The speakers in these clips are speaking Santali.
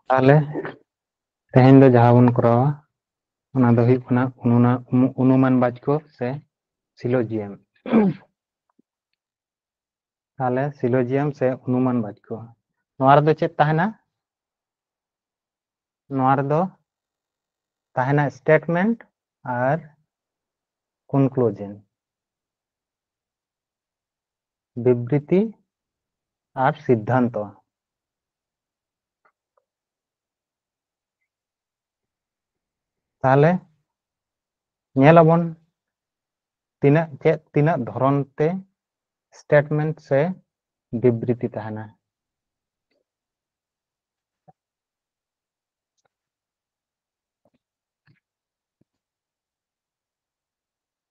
ताहले तेहेन दो जहाँ बन करावा ओना दो हुयुग कना अनुमान बाचक से सिलोजियम। ताहले सिलोजियम से अनुमान बाचक नोआ रे दो चेद ताहेना नोआ रे दो ताहेना स्टेटमेंट और कनक्लूजन विबृति और सिद्धांत। ताहले नेलाबन तीना धरन ते स्टेटमेंट से विबृति ताहेना।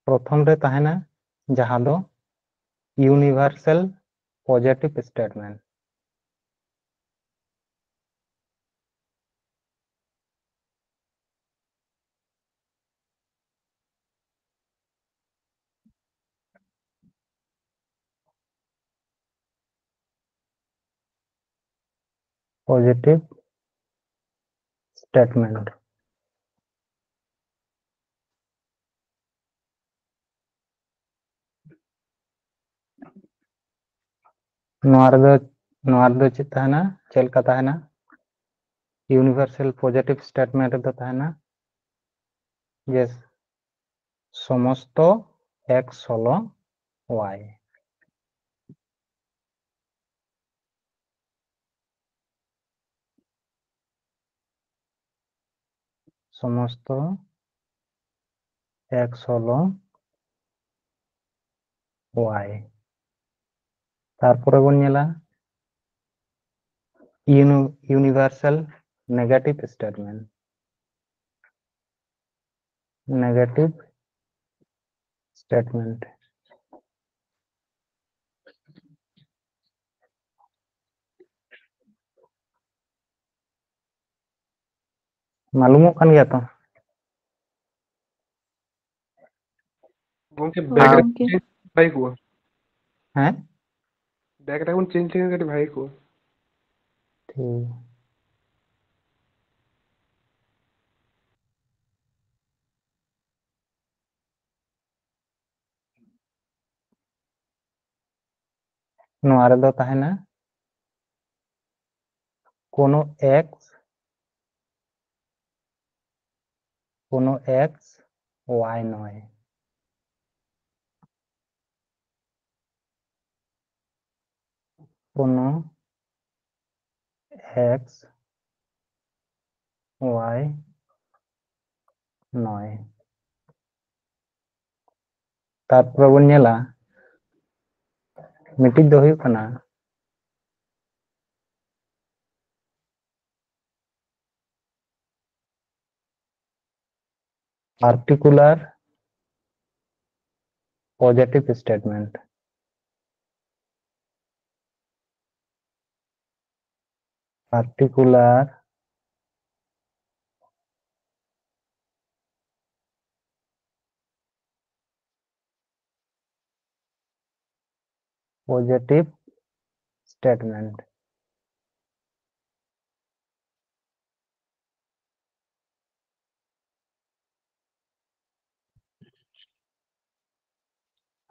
प्रथम रे ताहेना जहाँ दो universal positive statement. Positive statement चेद ताहेना चेलका ताहेना यूनिवर्सल पॉजिटिव स्टेटमेंट दो ताहेना जे समस्त एक्स हलो वाई। समस्त एक्स हलो वाई। तारपरे बन नेला universal negative statement. Negative statement मालूम कान गया तो गंके बैकग्राउंड भाई को हैं बैकग्राउंड चेंज करके भाई को ठीक नोआ रे दो ताहेना कोनो एक्स वाई नय कोनो एक्स वाई नय। तारपरे बन नेला मिटिज दो हुयुग कना particular positive statement. Particular positive statement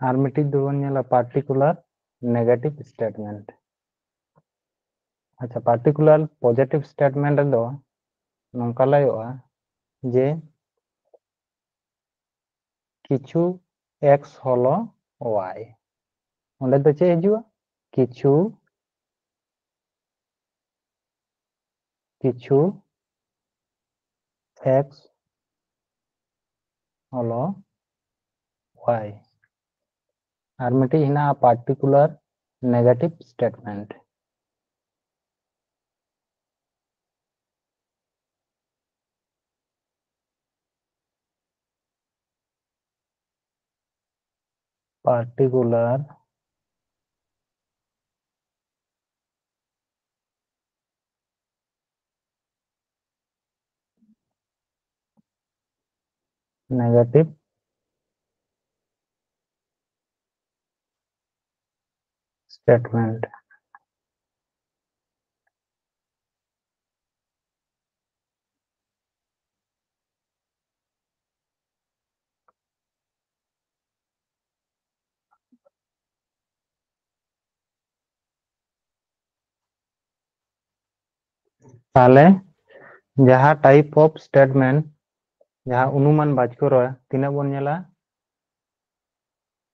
और मिटिज दो बन नेला पार्टिकुलर नेगेटिव स्टेटमेंट। अच्छा पार्टिकुलर पॉजिटिव स्टेटमेंट दो नोंका लायोआ जे किछु एक्स हलो वाई ओंडे दो चे हिजुआ किछु एक्स हलो वाई और मिटिज हिना particular negative statement. Particular negative statement ताहले जहाँ टाइप ऑफ स्टेटमेंट जहाँ अनुमान बाचको रहा तीना बन नेला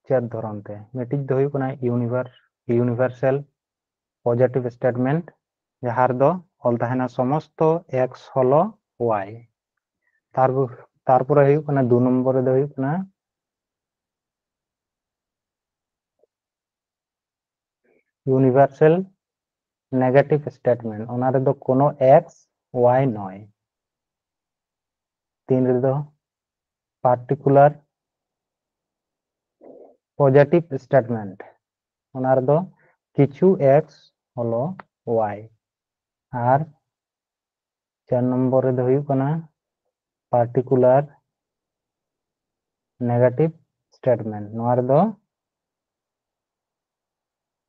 चेत धरनते मिटिज दो हुई कना यूनिवर्सल पॉजिटिव स्टेटमेंट जहाँ दो ऑल तहना समस्त एक्स हलो वाई तारपरे हुई कना 2 नंबर दो हुई कना यूनिवर्सल नेगेटिव स्टेटमेंट ओना रे दो कोनो एक्स वाई नय 3 रे दो पार्टिकुलर पॉजिटिव स्टेटमेंट ओना रे दो किछु एक्स हलो वाई और 4 नंबर रे दो हुई कना पार्टिकुलर नेगेटिव स्टेटमेंट नोआ रे दो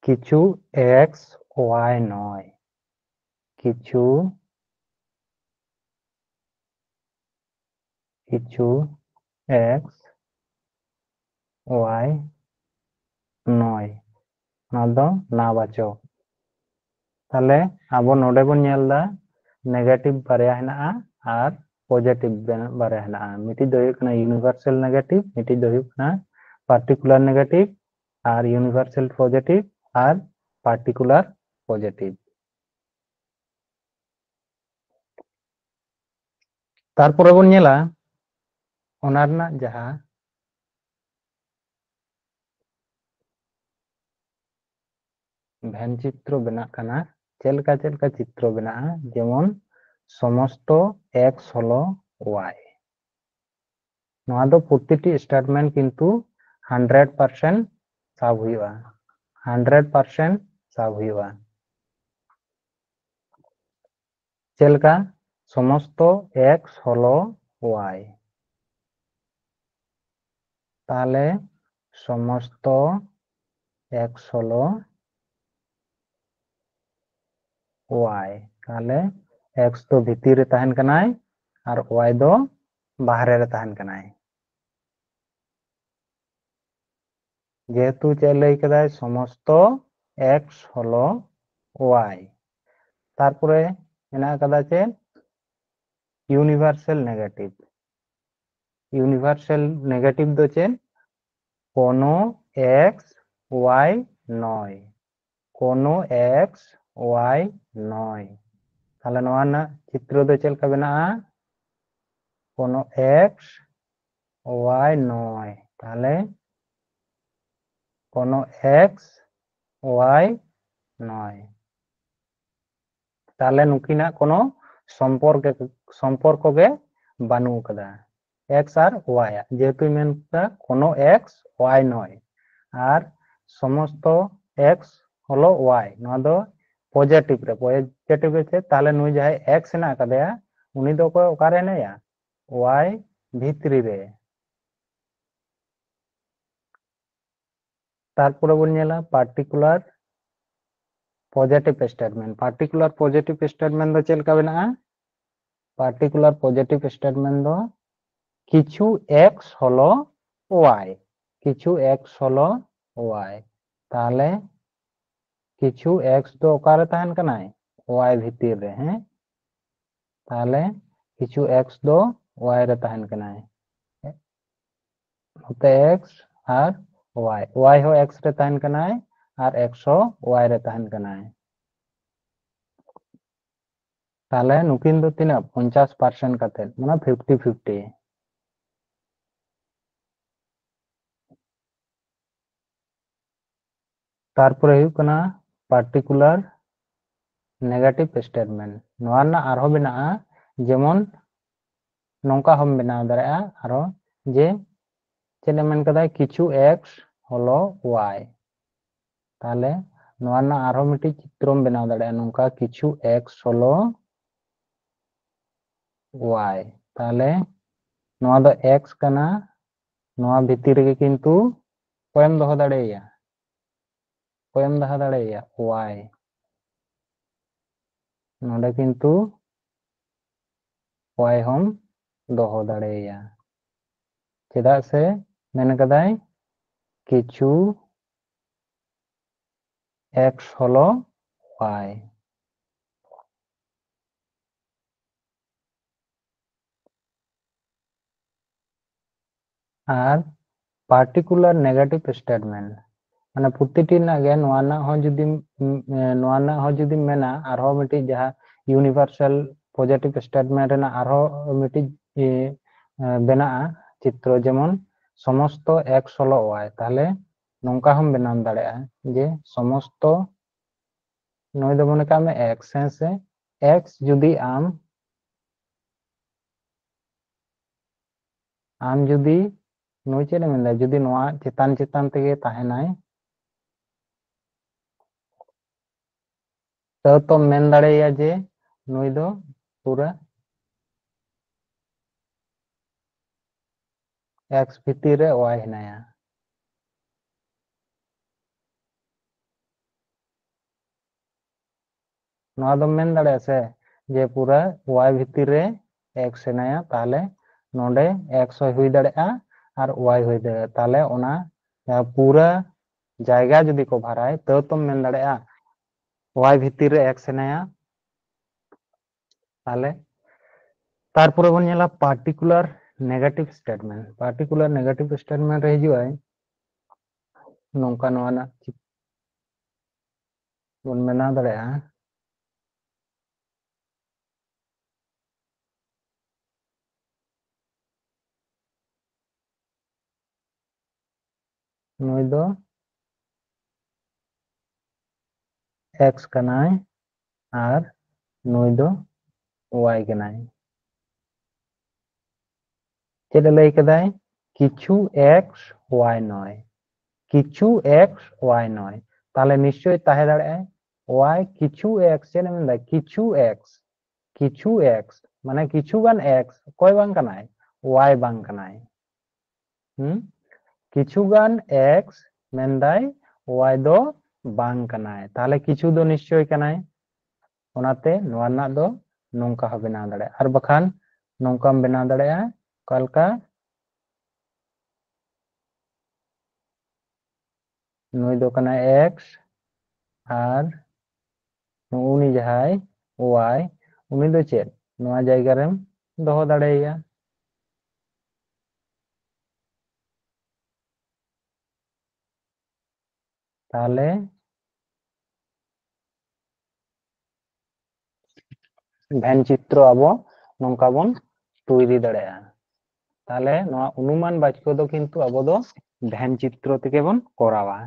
किछु एक्स वाई नय किछु एक्स वाई नय ना दो नाबाचक ताले आबो नोडे बन नेलदा नेगेटिव बारे हेना और पॉजिटिव बारे हेना मिटी दो हुई कना यूनिवर्सल नेगेटिव मिटी दो हुई कना पार्टिकुलर नेगेटिव और यूनिवर्सल पॉजिटिव और पार्टिकुलर पॉजिटिव तारपरे बन नेला ओना रना जहाँ भैन चित्र बना कना चेलका चित्र बना जेमन समस्त एक्स हलो वाई नोआ दो प्रतिटी स्टेटमेंट किंतु 100% साब हुआ 100% साब हुआ चेलका समस्त एक्स हलो वाई ताले समस्त एक्स हलो वाई ताले एक्स तो भीतर रे तहन कनाय और वाई दो बाहरे रे तहन कनाय जेहेतु चेक लई कदाय समस्त एक्स हलो वाई तारपरे मेना कदा चे यूनिवर्सल नेगेटिव दो चे कोनो एक्स वाई नय कोनो एक्स वाई नय ताहले नोआ ना चित्र दो चेलका बना कोनो एक्स वाई नय ताहले कोनो एक्स वाई नय ताहले नुकिना कोनो सम्पर्क गे बानु कदा एक्स और वाई जेहेतु मेनता कोनो एक्स वाई नय और समस्त एक्स हलो वाई नोआ दो पॉजिटिव रे ताहले नुई जहां एक्स हेना कदेया उनी दो को ओकारे हेनाया वाई भितरी रे तारपरे बन नेला पार्टिकुलर पॉजिटिव स्टेटमेंट दो चेलका बना पार्टिकुलर पॉजिटिव स्टेटमेंट दो किछु एक्स हलो वाई किछु एक्स हलो वाई ताहले किछु एक्स दो ओकारे तहन कनाय वाई भितर रे हैं ताहले किछु एक्स दो वाई रे तहन कनाय नोते एक्स और वाई हो एक्स रे तहन कनाय और एक्स हो वाई रे तहन कनाय ताहले नुकिन दो तीना 50% काते माने 50-50 तारपरे हुई कना पार्टिकुलर नेगेटिव स्टेटमेंट नोआ ना आरो बना जेमन नौका हम बना दाड़ा आरो जे चेले मेन कदा किछु एक्स हलो वाई ताहले नोआ ना आरो मिटी चित्रम बना दाड़ा नौका किछु एक्स हलो वाई ताहले नोआ दो एक्स कना नोआ भितर रे किंतु कोयम दोहो दाड़ेया वाई नोडे किंतु वाई हम दोहो दाड़ेया चेदा से मेन कदाय किछु एक्स हलो वाई আর পার্টিকুলার নেগেটিভ স্টেটমেন্ট মানে প্রতিটি নাগে নোয়ানা হ যদি নোয়ানা হ যদি মেনা আরো মিটি যাহা ইউনিভার্সাল পজিটিভ স্টেটমেন্ট রেনা আরো মিটি বেনা'a চিত্র যেমন সমস্ত x হলো y তাহলে নংকা হম বেনাম দাড়ে'a যে সমস্ত নয় ᱫᱚ মনে কামে x হ্যাঁ x যদি আম যদি নয় চেনে মেনদা যদি নোয়া চেতান চেতান থেকে তাহেনাই তো মেন দাড়েয়া যে নয় ᱫᱚ পুরা x ভিতরে রে y হেনায়া নোয়া ᱫᱚ মেন দাড়ে আছে যে পুরা y ভিতরে রে x হেনায়া তাহলে নোডে x হই দাড়ে'a আর y হই দাড়ে'a তাহলে ওনা পুরা জায়গা যদি কভারায় তো মেন দাড়ে'a y ভিতরে রে x হেনায়া তাহলে তারপরে বন নেলা পার্টিকুলার নেগেটিভ স্টেটমেন্ট রে হিজুআই নংকা নোয়ানা বন মেনা দাড়ে'a ᱱᱩᱭ ᱫᱚ x ᱠᱟᱱᱟᱭ ᱟᱨ ᱱᱩᱭ ᱫᱚ y ᱠᱟᱱᱟᱭ ᱪᱮᱫ ᱞᱟᱹᱭ ᱠᱮᱫᱟᱭ কিছু x y নয় কিছু x y নয় তাহলে নিশ্চয়ই তাহে দাঁড়ায় y কিছু x চেন মেনদা কিছু x মানে কিছু গান x কয় বাং কানায় y বাং কানায় কিছু গান x মেনদাই y ᱫᱚ বাং কানায় তাহলে কিছু ᱫᱚ নিশ্চয়ই কানায় ওনাতে নোয়া না ᱫᱚ নংকা হবে না দাঁড়ায় আর বাখান নংকাম বেনা দাঁড়ায় কালকা নুই ᱫᱚ ᱠᱟᱱᱟᱭ x আর উনি যাহাই y উনি ᱫᱚ ᱪᱮᱫ নোয়া জায়গা রেম দহ দাঁড়াইয়া তাহলে ভ্যান চিত্র আবো নংকা বন তৈরি দাঁড়ায় তাহলে নোয়া অনুমান বাক্য দো কিন্তু আবো দো ভ্যান চিত্র থেকে বন করাওয়া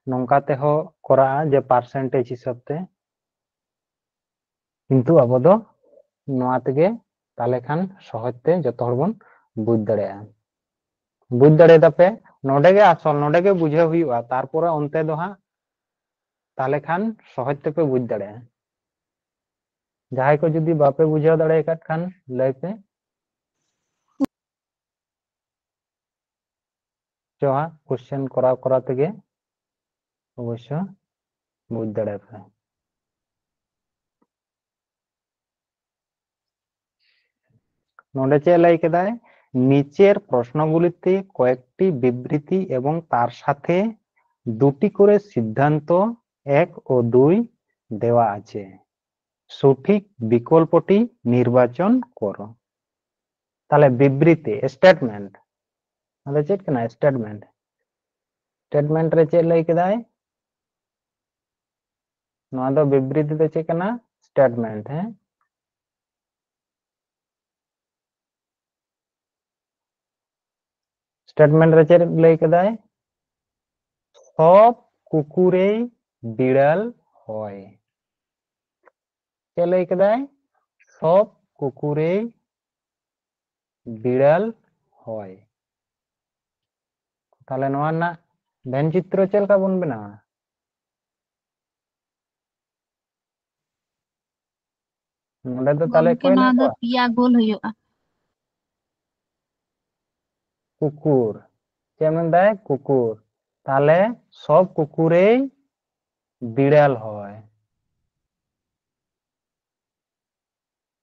নংকা তেহ করা যে পার্সেন্টেজ হিসাবতে কিন্তু আবো দো নোয়া থেকে তাহলে খান সহজতে যত হড় বন বুঝ দাঁড়ায় বুঝ দাঁড়ায় তাপে নোডে গে আসল নোডে গে বুঝে হুইউआ তারপরে অন্তে দো হা তাহলে খান সহজ তেপে বুঝ দাঁড়ায় যাহাই কো যদি বাপে বুঝাও দাঁড়ায় কাট খান লয় পে চোহা কোশ্চেন করা করা থেকে অবশ্য বুঝ দাঁড়ায় পে নোডে চে লাই কেদায় নিচের প্রশ্নগুলিতে কয়েকটি বিবৃতি এবং তার সাথে দুটি করে সিদ্ধান্ত 1 ও 2 দেওয়া আছে সঠিক বিকল্পটি নির্বাচন করো তাহলে বিবৃতি স্টেটমেন্ট মানে চেক কেনা স্টেটমেন্ট রে চে লাই কেদায় নোয়া দো বিবৃতি দো চেক কেনা স্টেটমেন্ট হ্যাঁ স্টেটমেন্ট রে চে লাই কেদায় সব কুকুরেই বিড়াল হয় চে লাই কেদায় সব কুকুরেই বিড়াল হয় তাহলে নোয়া না ভ্যান চিত্র চেল কা বন বেনাওয়া নোডে তো তাহলে গᱚᱢᱠᱮ কয় না ᱱᱚᱣᱟ ᱫᱚ ᱠᱚᱣᱟ ᱯᱮᱭᱟ ᱜᱳᱞ ᱦᱩᱭᱩᱜᱼᱟ কুকুর যেমন দেয় কুকুর তাহলে সব কুকুরেই বিড়াল হয়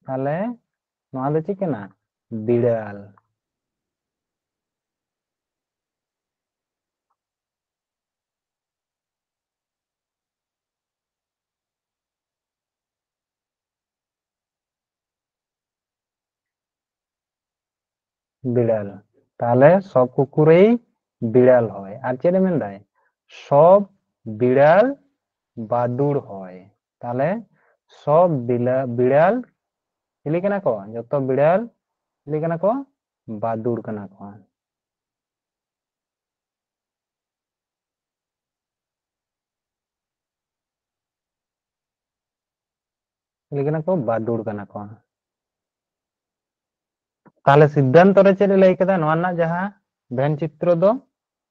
তাহলে নোয়া দো চেক কেনা বিড়াল বিড়াল তাহলে সব কুকুরেই বিড়াল হয়। আর চেয়ে মেন্দায় সব বিড়াল বাদুড় হয়। তাহলে সব বিড়াল চিলি কানা को যত বিড়াল চিলি কানা को বাদুড় কানা को চিলি কানা को বাদুড় কানা को। তাহলে সিদ্ধান্ত রে চেয়ে লই কেদা নওয়া না যাহা ভেন চিত্র দো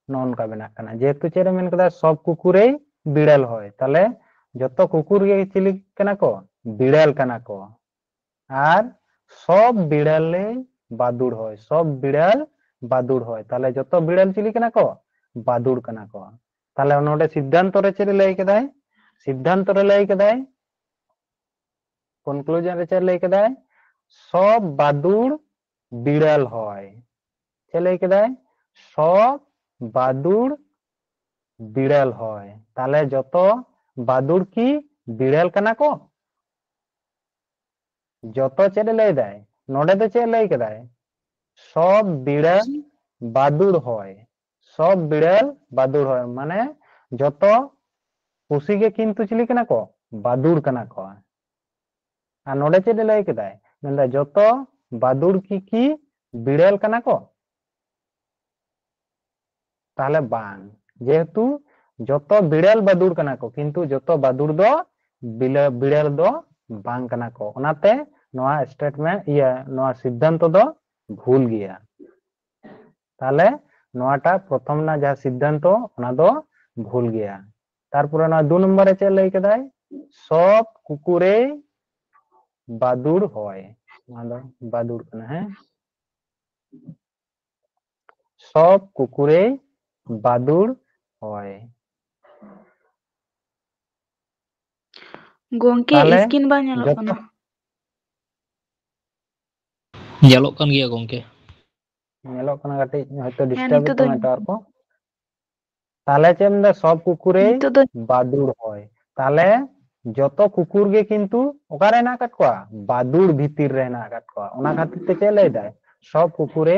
ননকা বেনাক কানা যেহেতু চেয়ে মেন কেদা সব কুকুরেই বিড়াল হয় তাহলে যত কুকুর গে চিলি কানা को বিড়াল কানা को। আর সব বিড়ালে বাদুড় হয় সব বিড়াল বাদুড় হয় তাহলে যত বিড়াল চিলি কানা को বাদুড় কানা को। তাহলে নোডে সিদ্ধান্ত রে চেয়ে লই কেদায় সিদ্ধান্ত রে লই কেদায় কনক্লুশন রে চেয়ে লই কেদায় সব বাদুড় বিড়াল হয় চেয়ে লই কেদায় সব বাদুড় বিড়াল হয়। তাহলে যত বাদুড় কি বিড়াল কানা को যত চেয়ে লই দেয় নোডে তো চেয়ে লই কেদায় সব বিড়াল বাদুড় হয় সব বিড়াল বাদুড় হয় মানে যত পুসিগে কিন্তু চিলি কানা को বাদুড় কানা को। আর নোডে চেয়ে লই কেদায় মেনদা যত বাদুড় কি বিড়াল কানা को তাহলে বাং যেহেতু যত বিড়াল বাদুড় কানা को কিন্তু যত বাদুড় দো বিড়াল দো বাং কানা को ওনাতে নোয়া স্টেটমেন্ট নোয়া সিদ্ধান্ত দো ভুল গিয়া। তাহলে নোয়াটা প্রথম না যা সিদ্ধান্ত ওনা দো ভুল গিয়া। তারপরে না 2 নম্বরে চেয়ে লই কেদায় সব কুকুরে বাদুড় হয় বাদুড় কানা হ্যাঁ সব কুকুরে বাদুড় হয়। Gongke তাহলে skin bang nyalok যত kana. Nyalok kan gaya gongke. ñelok kana কাটি হয়তো Heh, ডিস্টার্ব nito তো do নেটওয়ার্ক को। তাহলে চেমদা সব কুকুরে nito do বাদুড় হয় তাহলে যত কুকুর গে কিন্তু ওকারে না কাট কোয়া বাদুড় ভিতর রে না কাট কোয়া ওনা খাतिर তে চেয়ে লই দেয় সব কুকুরে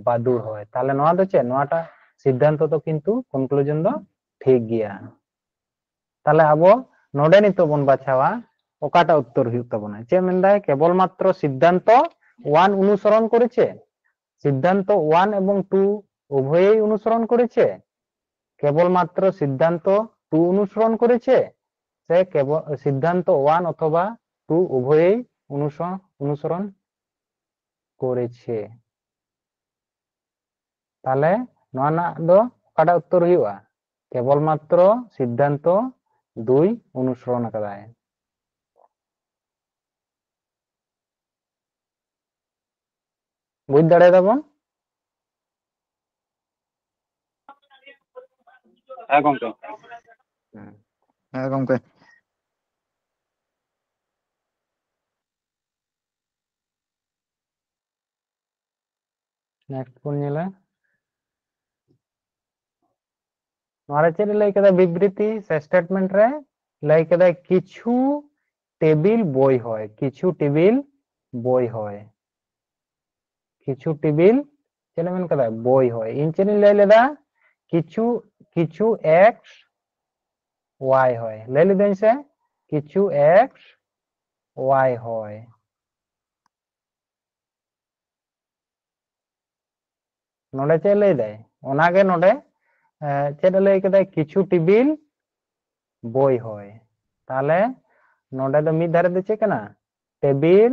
বাদুড় হয়। তাহলে নোয়া দো চে নোয়াটা সিদ্ধান্ত তো কিন্তু কনক্লুশন দো ঠিক গিয়া। তাহলে আবো নোডে নিতো বন বাছাওয়া ওকাটা উত্তর হুইউগ তাবনা চে মেনদায় কেবলমাত্র সিদ্ধান্ত 1 অনুসরণ করেছে সিদ্ধান্ত 1 এবং 2 উভয়েই অনুসরণ করেছে কেবলমাত্র সিদ্ধান্ত 2 অনুসরণ করেছে সে কেবল সিদ্ধান্ত 1 অথবা 2 উভয়েই অনুসরণ করেছে। তাহলে নোয়া না দো ওকাটা উত্তর হুইউগা কেবলমাত্র সিদ্ধান্ত 2 অনুসরণ আকাদায়। বুঝ দাঁড়ায় দাবন হ্যাঁ গঙ্কে नेक्स्ट बन नेला नोरे चेद लई केदा विबृति से स्टेटमेंट रे लई केदा किछु टेबिल बई হয় কিছু টেবিল বই হয় কিছু টেবিল চেনে মেন কেদা বই হয় ইন চেনে লই লেদা কিছু কিছু এক্স ওয়াই হয় লই লিদেন সে কিছু এক্স ওয়াই হয় নোডে চে লই দেয় ওনাগে নোডে চেদ লই কেদা কিছু টেবিল বই হয় তাহলে নোডে তো মিড ধারে দিচ্ছে কেনা টেবিল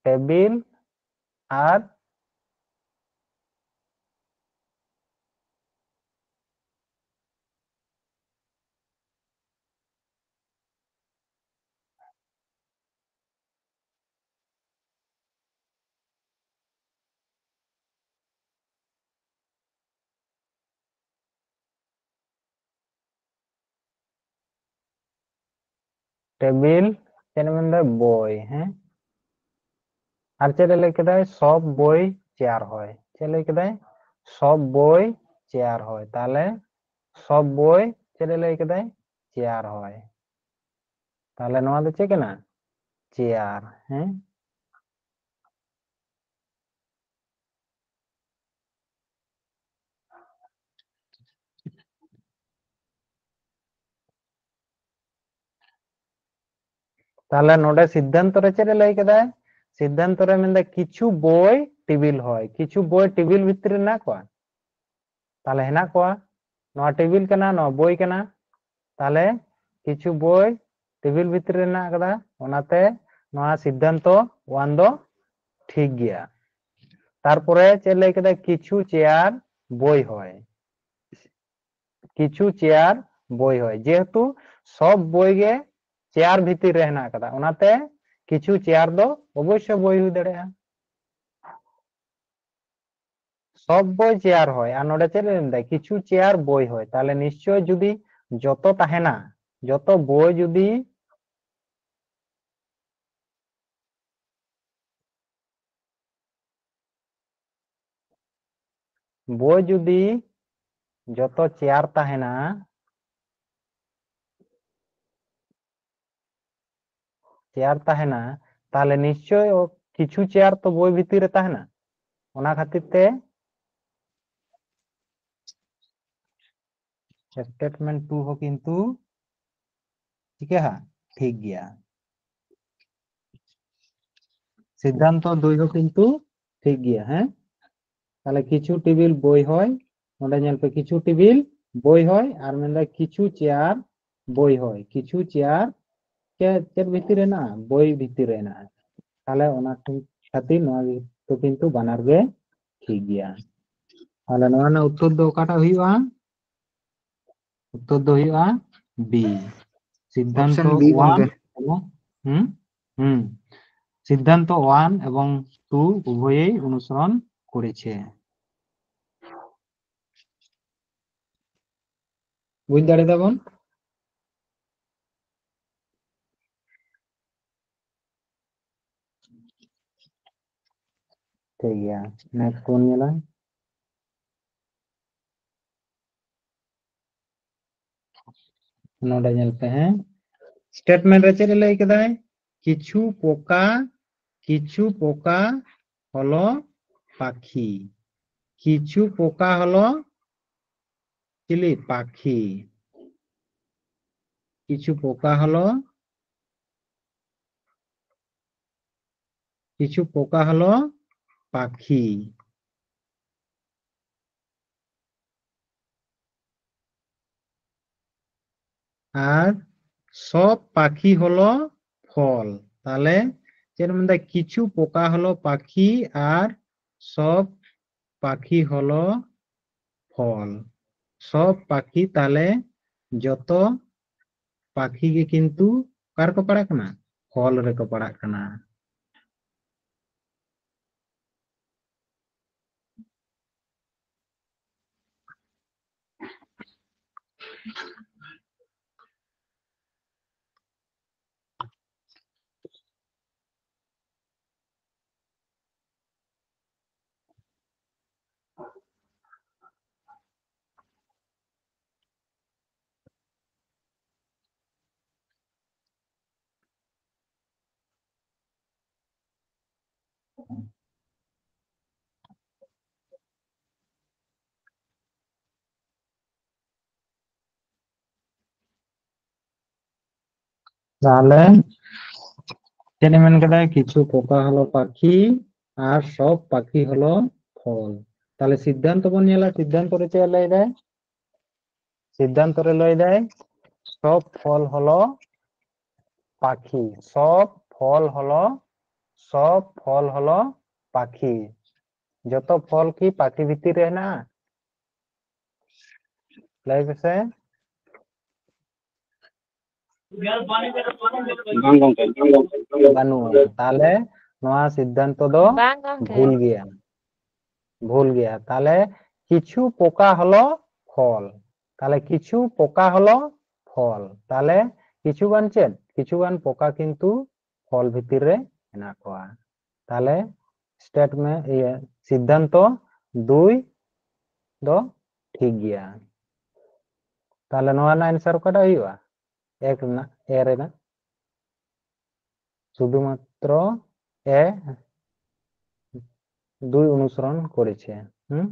টেবিল আর টেবিল চেনে মেন দা বই হ্যাঁ আর চেদ লই কেদা সব বই চেয়ার হয় চে লই কেদা সব বই চেয়ার হয় তাহলে সব বই চেদ লই কেদা চেয়ার হয় তাহলে নোয়া দিচ্ছে কেনা চেয়ার হ্যাঁ তাহলে নোডে সিদ্ধান্ত রে চেরে লই কেদায় সিদ্ধান্ত রে মেন্দা কিছু বই টেবিল হয় কিছু বই টেবিল ভিতরে না কোয়া তাহলে হেনা কোয়া নোয়া টেবিল কেনা নো বই কেনা তাহলে কিছু বই টেবিল ভিতরে না কাদা ওনাতে নোয়া সিদ্ধান্ত 1 দো ঠিক গিয়া তারপরে চেয়ে লই কেদায় কিছু চেয়ার বই হয় কিছু চেয়ার বই হয় যেহেতু সব বই গে চেয়ার ভিতরে হেনা কাদা ওনাতে কিছু চেয়ার দো অবশ্য বই হই দাঁড়ায় সব বই চেয়ার হয় আর নোডে চেয়ে দেয় কিছু চেয়ার বই হয় তাহলে নিশ্চয় যদি যত তাহেনা যত বই যদি বই যদি যত চেয়ার তাহেনা চেয়ার তাহেনা তাহলে নিশ্চয় ও কিছু চেয়ার তো বই ভিতরে তাহেনা ওনা খাतिर ते स्टेटमेंट 2 हो किंतु ठीक है ठीक गया সিদ্ধান্ত 2 हो किंतु ठीक गया হ্যাঁ তাহলে কিছু টেবিল বই হয় ওটা নেলপে কিছু টেবিল বই হয় আর মেনদা কিছু চেয়ার বই হয় কিছু চেয়ার চের ভিতরে না বই ভিতরে না তাহলে ওনা খাतिर নোয়া তো কিন্তু বানার গে ঠিক গিয়া তাহলে নোয়া না উত্তর দো কাটা হইবা উত্তর দো হইবা বি সিদ্ধান্ত অপশন বি 1 গঙ্কে এবং হুম হুম সিদ্ধান্ত 1 এবং 2 উভয়েই অনুসরণ করেছে বুঝ দাঁড়ে দেবন ठीक है नेक्स्ट कौन मिला नोडे चलते हैं स्टेटमेंट রেচে লই কেদায় কিছু পোকা হলো পাখি কিছু পোকা হলো চিলি পাখি কিছু পোকা হলো পাখি আর সব পাখি হলো ফল তাহলে এর মধ্যে কিছু পোকা হলো পাখি আর সব পাখি হলো ফল সব পাখি তাহলে যত পাখি গে কিন্তু কার को पड़ा कना फल रे को पड़ा कना তাহলে যেটা মেন কথা কিছু পোকা হলো পাখি আর সব পাখি হলো ফল তাহলে সিদ্ধান্ত কোন নিলা সিদ্ধান্ত রে লই দেয় সিদ্ধান্ত রে লই দেয় সব ফল হলো পাখি সব ফল হলো পাখি যত ফল কি পাখি ভিতরে না লাইফে বানুয়া তাহলে নোয়া সিদ্ধান্ত দো Bang gongke. ভুল গিয়া তাহলে কিছু পোকা হলো ফল তাহলে কিছু পোকা হলো ফল তাহলে কিছু গান চেন কিছু গান পোকা কিন্তু ফল ভিতরে হেনা কোয়া তাহলে স্টেটমেন্ট সিদ্ধান্ত 2 দো ঠিক গিয়া তাহলে নোয়া না आंसर কটা হইবা এক না এর না শুধুমাত্র এ 2 অনুসরণ করেছে হুম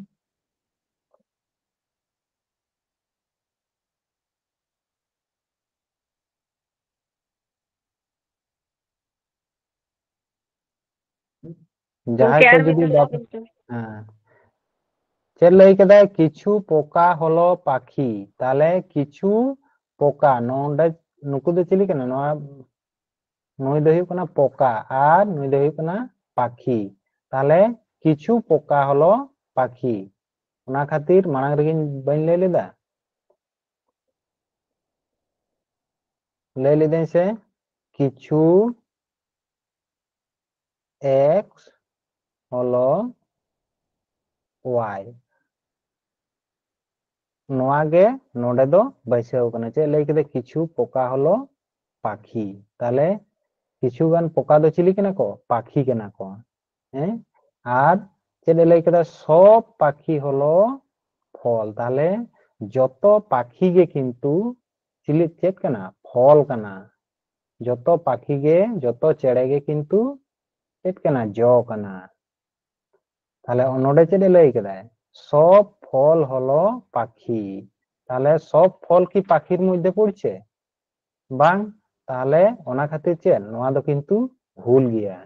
ᱡᱟᱦᱟᱸᱭ ᱠᱚ ᱡᱩᱫᱤ হ্যাঁ ᱪᱮᱫ ᱞᱟᱹᱭ ᱠᱮᱫᱟᱭ ᱠᱤᱪᱷᱩ পোকা হলো পাখি তাহলে কিছু পোকা নᱚᱰᱮ নুᱠᱩ ᱫᱚ চিলি কেন নয়া নুই ᱫᱚ ᱦᱩᱭᱩᱜ ᱠᱟᱱᱟ পোকা আর নুই ᱫᱚ ᱦᱩᱭᱩᱜ ᱠᱟᱱᱟ পাখি তাহলে কিছু পোকা হলো পাখি ᱚᱱᱟ ᱠᱷᱟᱹᱛᱤᱨ ᱢᱟᱲᱟᱝ ᱨᱮᱜᱮ ᱵᱟᱹᱧ ᱞᱟᱹᱭ ᱞᱮᱫᱟ ᱞᱟᱹᱭ ᱞᱮᱫᱟᱹᱧ ᱥᱮ কিছু x হলো y নোয়া গে নোডে দো বৈসাও কানা চে লই কেদে কিছু পোকা হলো পাখি তাহলে কিছু গান পোকা দো চিলি কেনা কো পাখি কেনা কো হ্যাঁ আর চে লই কেদে সব পাখি হলো ফল তাহলে যত পাখি গে কিন্তু চিলি চেত কানা ফল কানা যত পাখি গে যত চেড়ে গে কিন্তু চেত কানা জ কানা তাহলে নোডে চে লই কেদে সব ফল হলো পাখি তাহলে সব ফল কি পাখির মধ্যে পড়ছে বাং তাহলে ওনা খাতির চে নোয়া দো কিন্তু ভুল গিয়া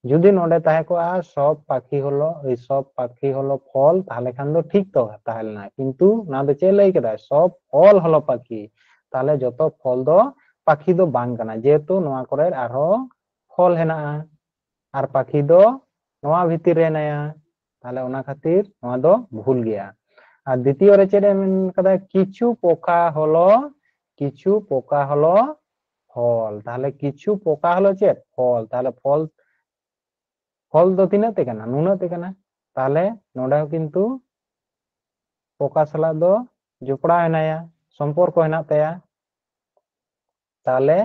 যদি নোডে তাহে কো আর সব পাখি হলো এই সব পাখি হলো ফল তাহলে খান দো ঠিক তো তাহলে না কিন্তু না দো চে লই কেদা সব ফল হলো পাখি তাহলে যত ফল দো পাখি দো বাং কানা যেহেতু নোয়া করে আরো ফল হেনা আর পাখি দো নোয়া ভিতর রে নায়া তাহলে ওনা খাতির নোয়া দো ভুল গিয়া আর দ্বিতীয় রে চেড়ে মেন কাদা কিছু পোকা হলো ফল তাহলে কিছু পোকা হলো চেত ফল তাহলে ফল ফল দো তিনাতে কানা নুনাতে কানা তাহলে নোডা কিন্তু পোকা সালা দো জুপড়া হেনায়া সম্পর্ক হেনা তায়া তাহলে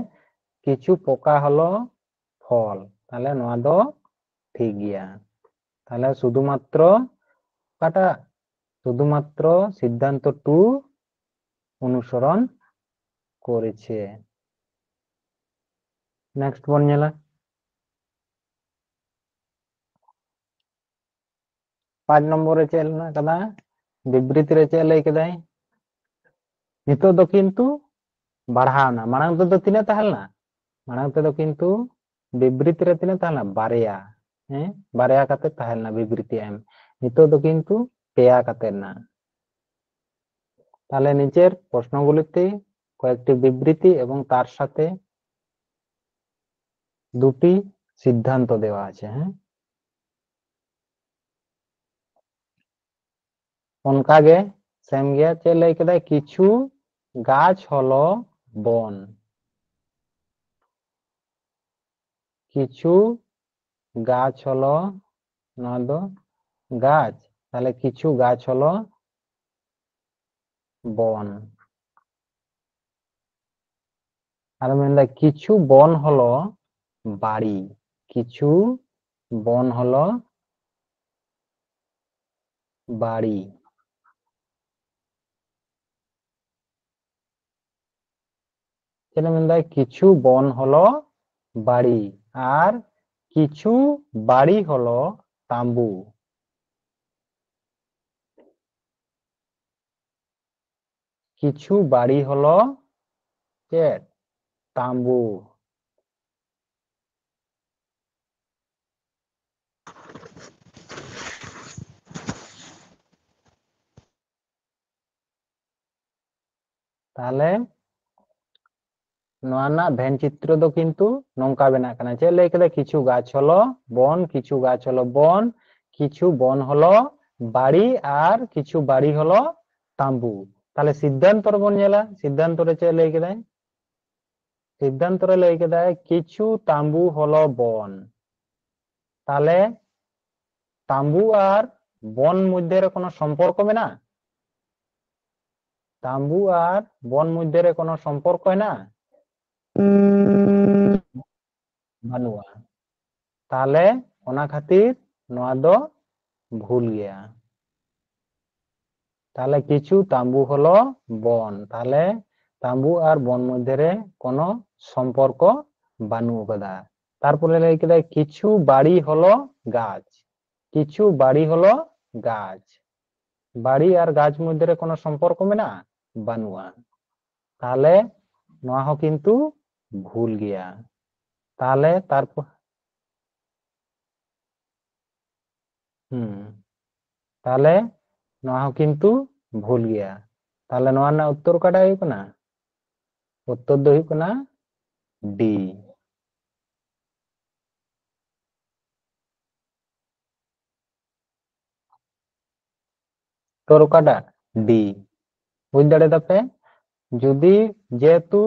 কিছু পোকা হলো ফল তাহলে নোয়া দো ঠিক গিয়া তাহলে শুধুমাত্র কাটা শুধুমাত্র সিদ্ধান্ত 2 অনুসরণ করেছে নেক্সট বন নেলা 5 নম্বরে চেলনা কাদা বিবৃতি রে চে লই কেদাই নিতো দো কিন্তু বাড়াওনা মারাং তো তিনা তাহলনা মারাং তো কিন্তু বিবৃতি রে তিনা তাহলনা বারেয়া হ্যাঁ বারেয়া কাতে তাহলনা বিবৃতি এম নিতো দো কিন্তু পেয়া কাতে না তাহলে নিচের প্রশ্নগুলিতে কয়েকটি বিবৃতি এবং তার সাথে দুটি সিদ্ধান্ত দেওয়া আছে হ্যাঁ অনকাগে সেম গিয়া চে লই কেদাই কিছু গাছ হলো বন কিছু গাছ হলো না দো গাছ তাহলে কিছু গাছ হলো বন আর মেনদা কিছু বন হলো বাড়ি কিছু বন হলো বাড়ি চলে মেনদা কিছু বন হলো বাড়ি আর কিছু বাড়ি হলো তাম্বু কিছু বাড়ি হলো চেট তাম্বু তাহলে নোয়ানা ভেন চিত্র দো কিন্তু নঙ্কা বেনা কানা চে লই কেদা কিছু গাছ হলো বন কিছু বন হলো বাড়ি আর কিছু বাড়ি হলো তাম্বু তাহলে সিদ্ধান্ত বন নেলা সিদ্ধান্ত রে চে লই কেদাই সিদ্ধান্ত রে লই কেদাই কিছু তাম্বু হলো বন তাহলে তাম্বু আর বন মধ্যে কোনো সম্পর্ক মেনা তাম্বু আর বন মধ্যে কোনো সম্পর্ক হয় না বানুয়া তাহলে ওনা খাতির নোয়া দো ভুল গিয়া তাহলে কিছু তাম্বু হলো বন তাহলে তাম্বু আর বন মধ্যে কোনো সম্পর্ক বানু কাদা তারপরে লই কেদা কিছু বাড়ি হলো গাছ কিছু বাড়ি হলো গাছ বাড়ি আর গাছ মধ্যে কোনো সম্পর্ক মেনা বানুয়া তাহলে নোয়া হো কিন্তু ভুল গিয়া তাহলে তারপর তাহলে নয়া হᱚᱸ কিন্তু ভুল গया তাহলে নয়া না উত্তর কাটা हुई कना उत्तर दो हुई कना डी उत्तर काटा डी बुझ दाड़े दापे जुदी जेहेतु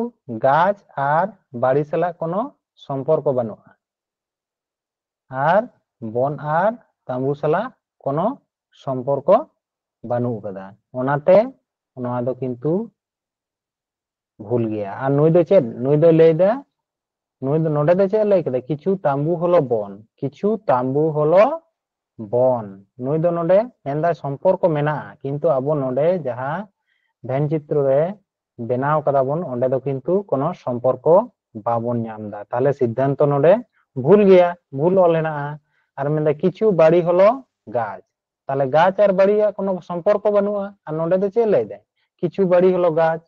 गाछ और बाड़ी साला कोनो सम्पर्क बानुआ और बन और तांबू साला कोनो सम्पर्क बानु कदा ओनाते नोआ दो किन्तु भूल गया और नुई दो चेद नुई दो लेदा नुई दो नोडे दो चेद लई कदा किछु तांबू हलो बन नुई दो नोडे मेंदा सम्पर्क मेना किन्तु अबो नोडे जहां भेन चित्र रे बेनाव कदा बन ओंडे दो किन्तु कोनो सम्पर्क बाबन नामदा ताहले सिद्धांत नोडे भूल गया भूल ऑल हेना और मेंदा किछु बाड़ी हलो गाछ ताहले गाछ और बाड़िया कोनो सम्पर्क बानुआ और नोडे दो चेद लई दे किछु बाड़ी हलो गाछ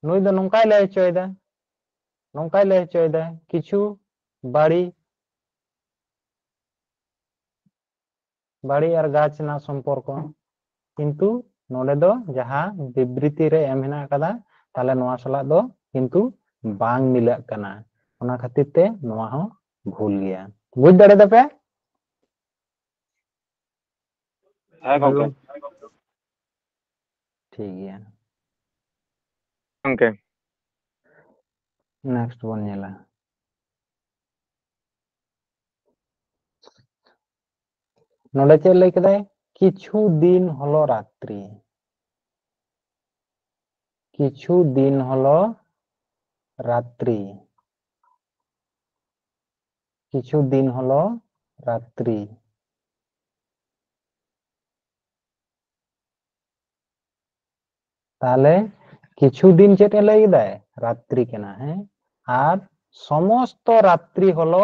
नुई दो नोंकाय लई हचोयदा किछु बाड़ी और गाछ ना सम्पर्क किन्तु नोडे दो जहां विबृति रे एम हेना कदा ताहले नोआ साला दो किन्तु बांग मिलाग कना ओना खातिर ते नोआ हो भूल गया बुझ दाड़े दापे हाँ गंके ठीक गया गंके नेक्स्ट बन नेला नोडे चेद लई कदाय किछु दिन हलो रात्रि किछु दिन हलो रात्रि किछु दिन हलो रात्रि ताहले किछु दिन चेद लई कदाय रात्रि केना है और समस्त रात्रि हलो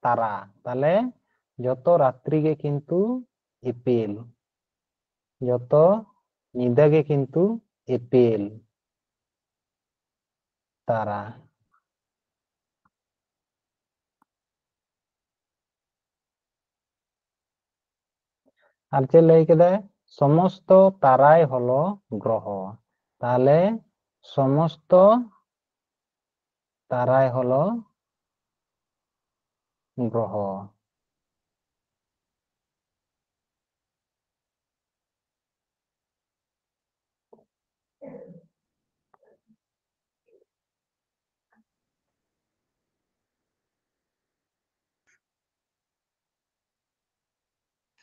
तारा ताहले जतो रात्रि के किन्तु इपिल जतो निदा के किन्तु इपिल तारा और चेद लई कदाय समस्त ताराय हलो ग्रह ताहले समस्त ताराय हलो ग्रह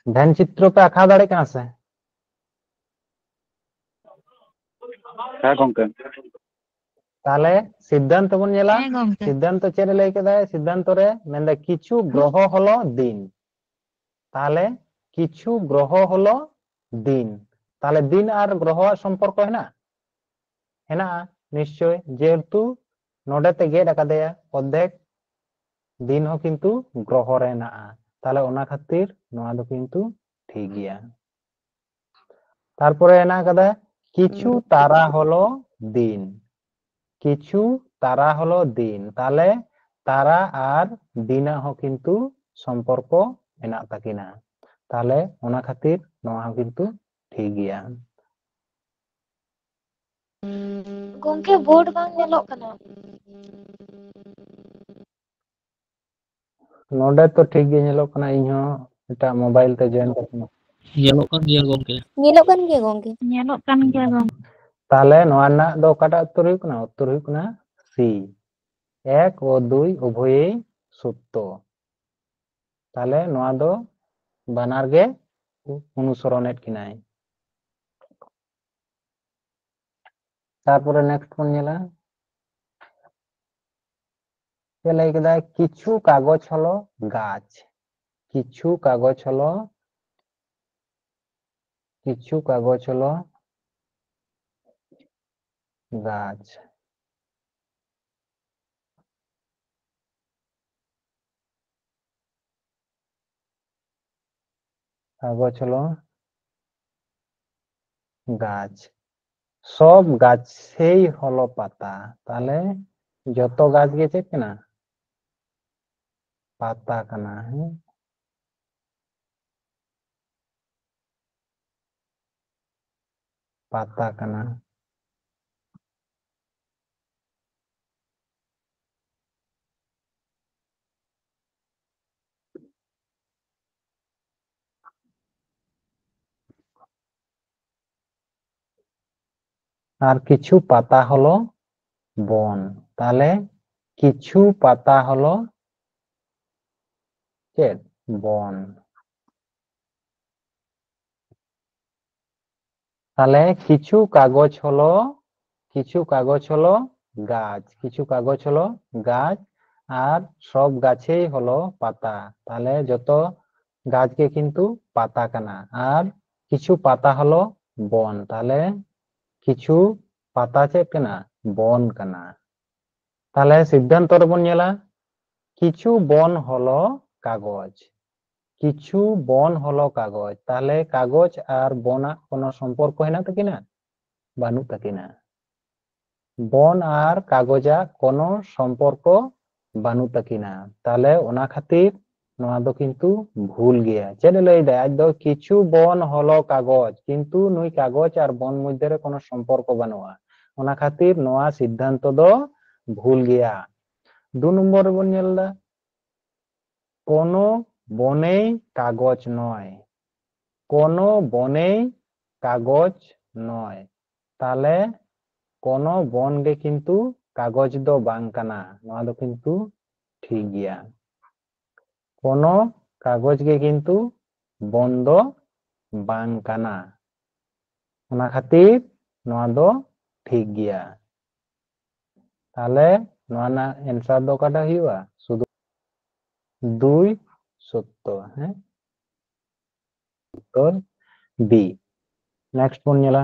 भेन चित्र पे आखा दाड़े कना से हाँ गंके ताहले सिद्धांत बन नेला ᱦᱮᱸ ᱜᱚᱝᱠᱮ सिद्धांत चेद लई कदाय सिद्धांत रे मेंदा किछु ग्रह हलो दिन ताहले किछु ग्रह हलो दिन ताहले दिन और ग्रह सम्पर्क हेना निश्चय जेहेतु नोडे ते गेड अकादेया अर्धेक दिन हो किन्तु ग्रह रे हेना ताहले ओना खातिर नोआ दो किन्तु ठीक गया तारपरे हेना कदा किछु तारा हलो दिन किछु तारा हलो दिन ताहले तारा और दिना हो किन्तु सम्पर्क हेना ताकिना ताहले ओना खातिर नोआ हो किन्तु ठीक गया गंके बोर्ड बांग नेलोग कना नोडे तो ठीक गे नेलोग कना इन्हो एटा मोबाइल ते जॉइन करना Nyalok kan dia gongke. नेलोग कन गया गंके नेलोग कन गया गंके ताहले नोआ ना दो काटा उत्तर हुई कना सी एक और दुई उभय सत्य ताहले नोआ दो बानार गे अनुसरणेत किनाय तारपरे नेक्स्ट बन नेला चे लई कदाय किछु कागज हलो गाछ किछु कागज हलो गाछ कागज हलो गाछ सब गाछेई हलो पाता ताहले जतो गाछ गे चेक कना पाता कना है পাতা কানা। আর কিছু পাতা হলো বন, তাহলে কিছু পাতা হলো চেদ বন। তাহলে কিছু কাগজ হলো গাছ, কিছু কাগজ হলো গাছ, আর সব গাছেই হলো পাতা। তাহলে যত গাছকে কিন্তু পাতা কানা। আর কিছু পাতা হলো বন, তাহলে কিছু পাতা চেদ কানা বন কানা। তাহলে সিদ্ধান্ত রেবন নেলা কিছু বন হলো কাগজ, কিছু বন হলো কাগজ। তাহলে কাগজ আর বনা কোনো সম্পর্ক হেনা তাকিনা? বানু তাকিনা। বন আর কাগজা কোনো সম্পর্ক বানু তাকিনা। তাহলে ওনা খাतिर নোয়া দো কিন্তু ভুল গিয়া। চেদ লই দে আজ দো কিছু বন হলো কাগজ, কিন্তু নুই কাগজ আর বন মধ্যে কোনো সম্পর্ক বানুয়া। ওনা খাतिर নোয়া সিদ্ধান্ত দো ভুল গিয়া। 2 নম্বর বন নেলদা কোনো বনেই কাগজ নয়, কোনো বনেই কাগজ নয়। তাহলে কোনো বন গে কিন্তু কাগজ দো বাং কানা, নোয়া দো কিন্তু ঠিক গিয়া। কোনো কাগজ গে কিন্তু বন দো বাং কানা, ওনা খাतिर নোয়া দো ঠিক গিয়া। তাহলে নোয়া না এনসার দো কাটা हुआ শুধু 2 সত্য। হ্যাঁ, উত্তর বি। নেক্সট বন নেলা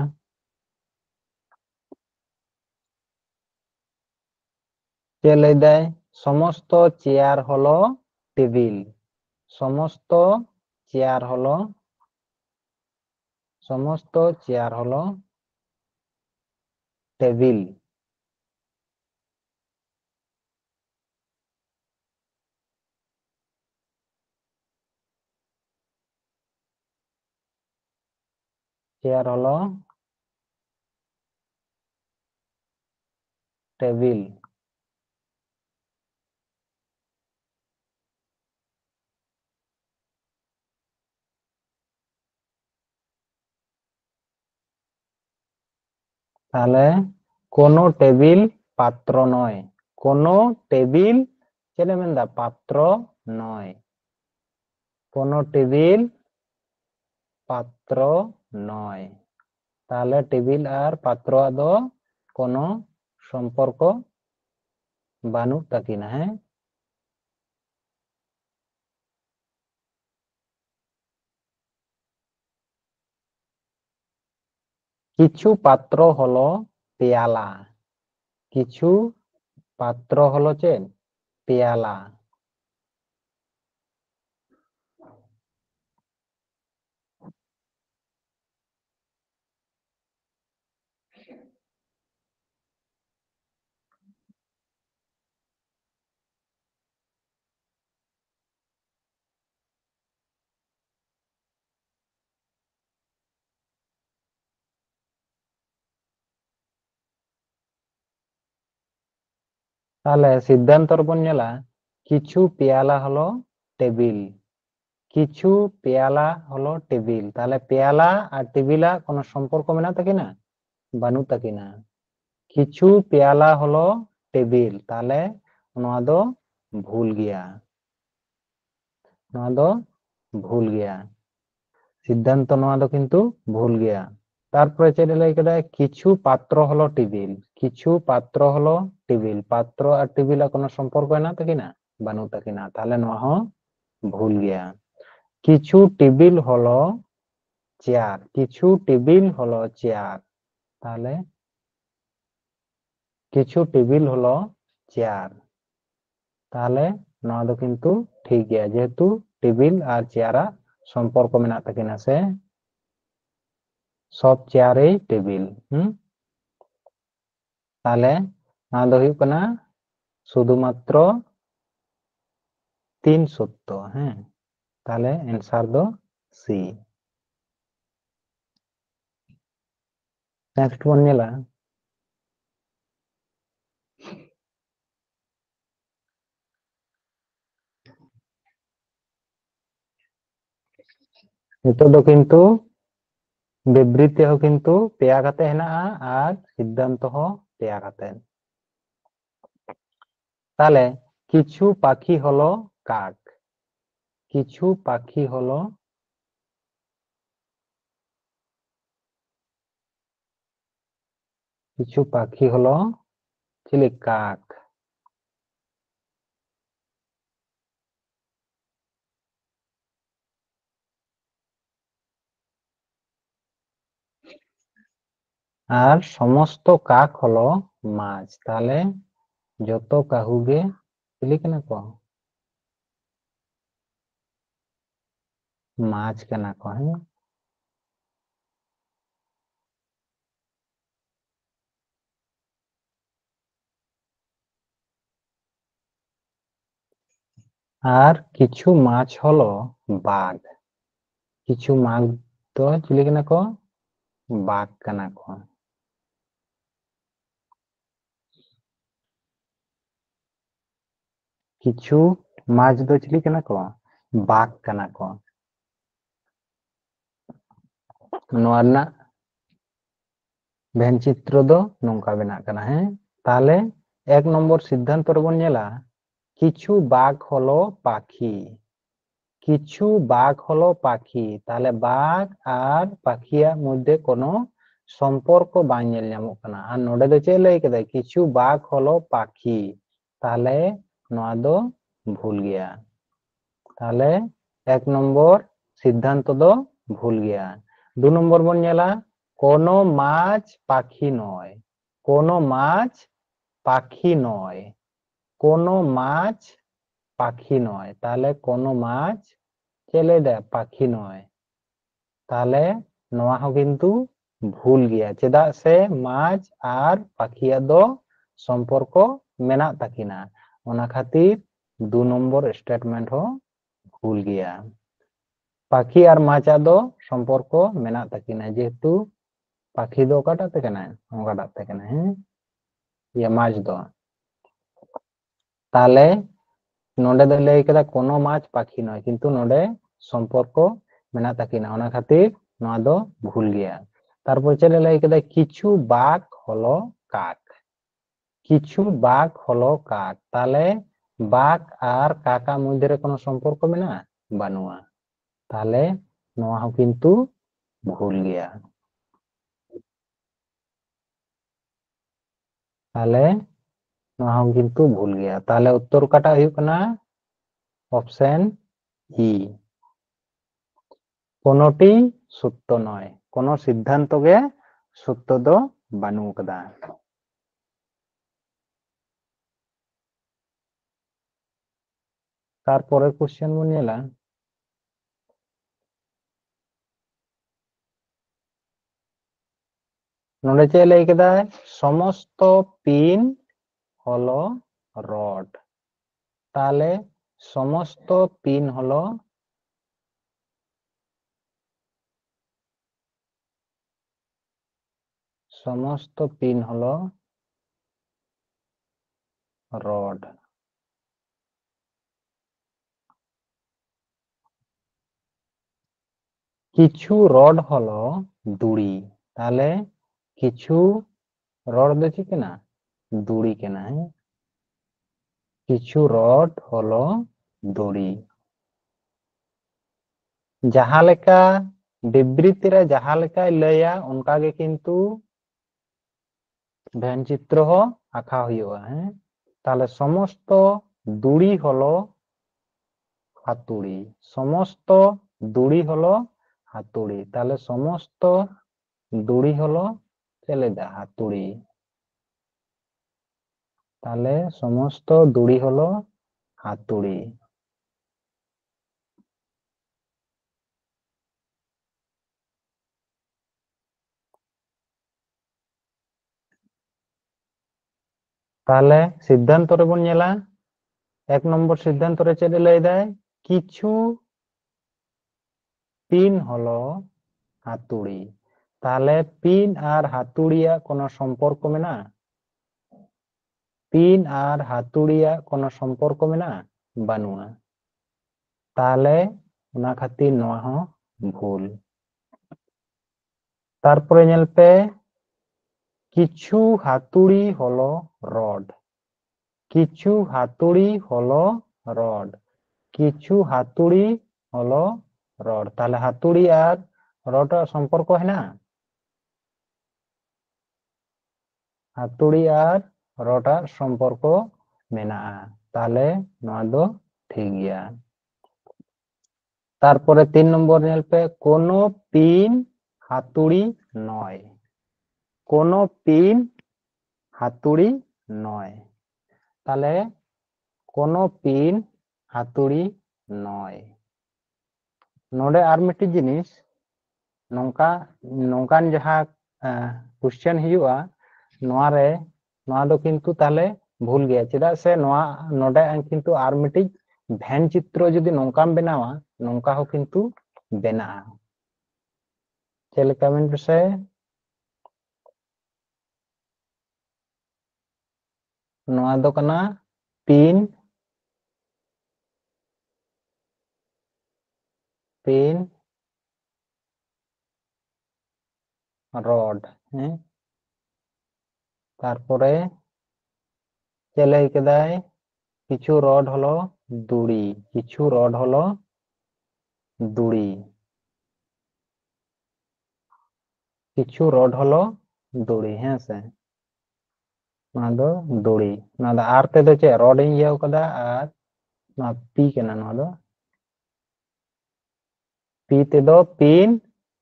চলে দেয় সমস্ত চেয়ার হলো টেবিল, সমস্ত চেয়ার হলো টেবিল। চেয়ার হলো টেবিল। তাহলে কোনো টেবিল পাত্র নয়, কোনো টেবিল চেনে মেন্দা পাত্র নয়, কোনো টেবিল পাত্র নয়। তাহলে টেবিল আর পাত্র আদো কোনো সম্পর্ক বানু তাকিনা। হ্যাঁ, কিছু পাত্র হলো পেয়ালা, কিছু পাত্র হলো চেন পেয়ালা। তাহলে সিদ্ধান্ত বন নেলা কিছু পেয়ালা হলো টেবিল, কিছু পেয়ালা হলো টেবিল। তাহলে পেয়ালা আর টেবিলা কোনো সম্পর্ক মেনা তাকিনা? বানু তাকিনা। কিছু পেয়ালা হলো টেবিল, তাহলে নোয়া দো ভুল গিয়া, নোয়া দো ভুল গিয়া। সিদ্ধান্ত নোয়া দো কিন্তু ভুল গিয়া। তারপরে চেয়ে লাই কেডা কিছু পাত্র হলো টেবিল, কিছু পাত্র হলো টেবিল। পাত্র আর টেবিল কোনো সম্পর্ক না তাকিনা? বানু তাকিনা। তাহলে নোয়া হো ভুল গিয়া। কিছু টেবিল হলো চেয়ার, কিছু টেবিল হলো চেয়ার। তাহলে কিছু টেবিল হলো চেয়ার। তাহলে নোয়া দো কিন্তু ঠিক গিয়া, যেহেতু টেবিল আর চেয়ারা সম্পর্ক মেনা তাকিনা সে সব চেয়ারেই টেবিল। তাহলে নোয়া দো হুᱭᱩᱜ ᱠᱟᱱᱟ শুধুমাত্র 3 সত্য। হ্যাঁ, তাহলে এনসার দো সি। नेक्स्ट बन नेला नितो दो किंतु बिबृति हो किंतु पेया काते हेनाआ आर सिद्धांत हो पेया काते ताले किछु पाखी हलो काक किछु पाखी हलो किछु पाखी हलो चिली काक আর সমস্ত কাক হলো মাছ তাহলে যত কাহুগে চিলি কেনা কো মাছ কেনা কো হ্যাঁ আর কিছু মাছ হলো বাঘ কিছু মাছ তো চিলি কেনা কো বাঘ কেনা কো কিছু মাছ দো চিলি কেনা কো বাঘ কেনা কো नोआ रना भेन चित्र दो नोंका बेना कना है ताले एक नंबर सिद्धांत रबन नेला किछु बाघ हलो पाखी किछु बाघ हलो पाखी ताले बाघ आर पाखिया मध्य कोनो सम्पर्क बांग नेल ᱧᱟᱢᱚᱜ कना आर नोडे दो चे लई केदा किछु बाघ हलो पाखी ताले नोआ दो भूल गया ताले एक नंबर सिद्धांत दो भूल गया दो नंबर बन नेला कोनो माछ पाखी नय कोनो माछ पाखी नय कोनो माछ पाखी नय ताले कोनो माछ चले दे पाखी नय ताले नोआ हो किंतु भूल गया चेदा से माछ आर पाखिया दो सम्पर्क मेना ताकिना ओना खातिर दो नंबर स्टेटमेंट हो भूल गया पाखी आर माचा दो सम्पर्क मेना ताकिना जेहेतु पाखी दो काटा ते कना ओकाटा ते कना है या माछ दो ताले नोडे दो लई केदा कोनो माछ पाखी नय किंतु नोडे सम्पर्क मेना ताकिना ओना खातिर नोआ दो भूल गया तारपर चले लई केदा किछु बाघ हलो काक किछु बाघ हलो काक ताले बाघ आर काका मध्य रे कोनो सम्पर्क मेना बानुआ ताले नोआ हो किंतु भूल गया ताले नोआ हो किंतु भूल गया ताले उत्तर काटा हुयु कना ऑप्शन ई कोनोटी सत्य नय कोनो सिद्धांत गे सत्य दो बानु कदा तारपरे क्वेश्चन बन नेला नोडे चे लई केदा समस्त पिन हलो रड ताले समस्त पिन हलो समस्त पिन हलो रड किछु रड हलो दुड़ी ताले किछु रड दो चिकेना दुड़ी केना है किछु रड हलो दुड़ी जहां लेका विबृति रे जहां लेका लया उनका गे किंतु भेन चित्र हो आखा हुआ है ताले समस्त दुड़ी हलो हातुड़ी समस्त दुड़ी हलो हातुड़ी ताले समस्त दुड़ी हलो चले दा हातुड़ी ताले समस्त दुड़ी हलो हातुड़ी ताले सिद्धांत रे बन नेला एक नंबर सिद्धांत रे चले लई दाय किछु पिन हलो हातुड़ी তাহলে পিন আর হাতুড়িয়ার কোনো সম্পর্ক মেনাগা? পিন আর হাতুড়িয়ার কোনো সম্পর্ক মেনাগা? বানুয়া। তাহলে ওনা খাतिर নোয়া হো ভুল। তারপরে ñেল পে কিছু হাতুড়ি হলো রড। কিছু হাতুড়ি হলো রড। কিছু হাতুড়ি হলো রড। তাহলে হাতুড়ি আর রড সম্পর্ক হেনা? হাতুড়ি আর রড সম্পর্ক মেনাগা। তাহলে নোয়া দো ঠিক গিয়া। তারপরে 3 নম্বর ñেল পে কোনো পিন হাতুড়ি নয়। কোনো পিন হাতুড়ি নয়। তাহলে কোনো পিন হাতুড়ি নয়। নোডে আর मिट्टी जिनिस नौका नौकान जहाँ क्वेश्चन हिजुआ नोआ रे नोआ दो किंतु ताले भूल गया चेदा से नोआ नोडे किंतु आर मिट्टी भैन चित्र जदि नौकाम बनावा नौका हो किंतु बना चल कमेंट से नोआ दो कना पिन पिन রড হ্যাঁ তারপরে চলে কেদায় কিছু রড হলো দড়ি। কিছু রড হলো দড়ি। কিছু রড হলো দড়ি হ্যাঁ সে না দো দড়ি না দা আর তে দো चे রড ᱤᱧ ইয়াও কদা আর না পি কেনা না দো পি তে দো পিন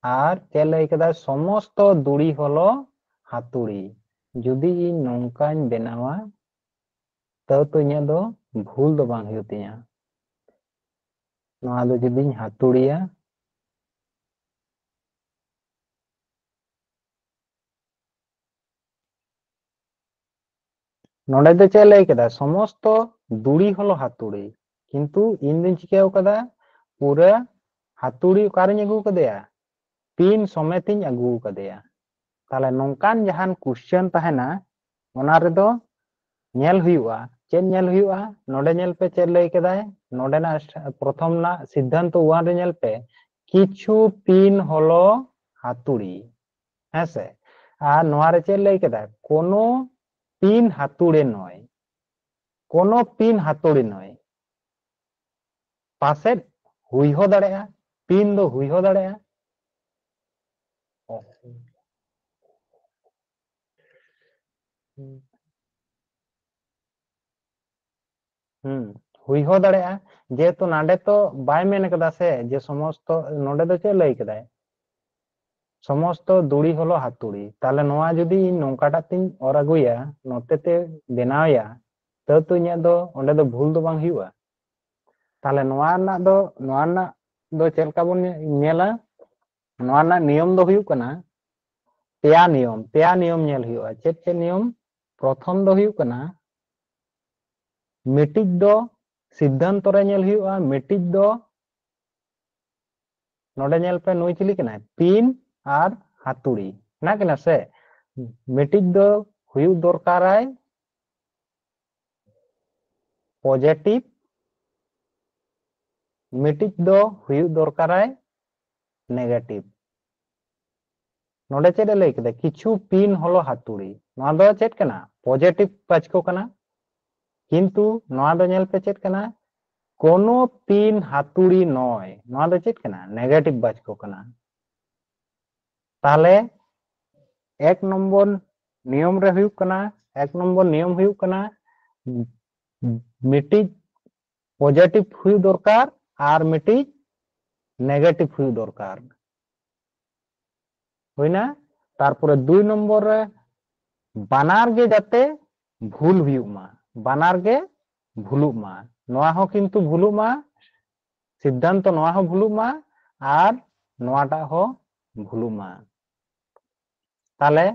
আর চলে কেদা সমস্ত দড়ি হলো হাতুড়ি। যদি ᱤᱧ নৌকাᱧ বেনাওয়া তাও তো ইᱧᱟᱹᱜ ᱫᱚ ভুল ᱫᱚ ᱵᱟᱝ ᱦᱩᱭᱩᱜ ᱛᱤᱧᱟ। ᱱᱚᱣᱟ ᱫᱚ ᱡᱩᱫᱤᱧ ᱦᱟᱛᱩᱲᱤᱭᱟ नोडे दो चे लई केदा समस्त दुड़ी हलो हातुड़ी किंतु इन दिन चिकाव कदा पूरा हातुड़ी कारिñ अगू कदेया पिन समेतिñ अगू कदेया। ताले नौकान जहान क्वेश्चन तहना ओना रे दो ñेल हुयुआ चेन ñेल हुयुआ नोडे ñेल पे चे लई केदा नोडे ना प्रथम ना सिद्धांत 1 रे ñेल पे किछु पिन हलो हातुड़ी हेसे आ नोआ रे चे लई केदा कोनो पिन हातुड़े नय। कोनो पिन हातुड़ी नय पासे हुई हो दाड़ेया पिन दो हुई हो दाड़ेया हुई हो दाड़ेया जेहेतु नाडे तो बाय मेन कदा से जे समस्त नोडे दो चे लई केदाय समस्त दुड़ी हलो हातुड़ी। ताले नोआ जदी नौकाटा तिन और अगुया नोते ते बेनावया तो इᱧᱟᱹᱜ दो ओंडे दो भूल दो बांग हुयुआ। ताले नोआ ना दो चेल का बोन नेला नोआ ना नियम दो हुयुक कना पेया नियम नेल हुयुआ। चेत चे नियम प्रथम दो हुयुक कना मिटिज दो सिद्धांत रे नेल हुयुआ। मिटिज दो नोडे नेल पे नुई चिली कना पिन और हातुड़ी ना कना से मिटिज दो हुयुक दरकाराय पॉजिटिव मिटिज दो हुयुक दरकाराय नेगेटिव। नोडे चेड लई केदा किछु पिन हलो हातुड़ी नोआ दो चेड कना पॉजिटिव बाचको कना किंतु नोआ दो नेल पे चेड कना कोनो पिन हातुड़ी नय नोआ दो चेड कना नेगेटिव बाचको कना। ताले एक नंबर नियम रे हुयुक कना एक नंबर नियम हुयुक कना मिटिज पॉजिटिव हुई दरकार और मिटिज नेगेटिव हुई दरकार हुईना। तारपरे 2 नंबर रे बानार गे जाते भूल हुयुक मा बानार गे भूलुक मा नोआ हो किंतु भूलुक मा सिद्धांत नोआ हो भूलुक मा और नोआटा हो भूलुक मा। ताले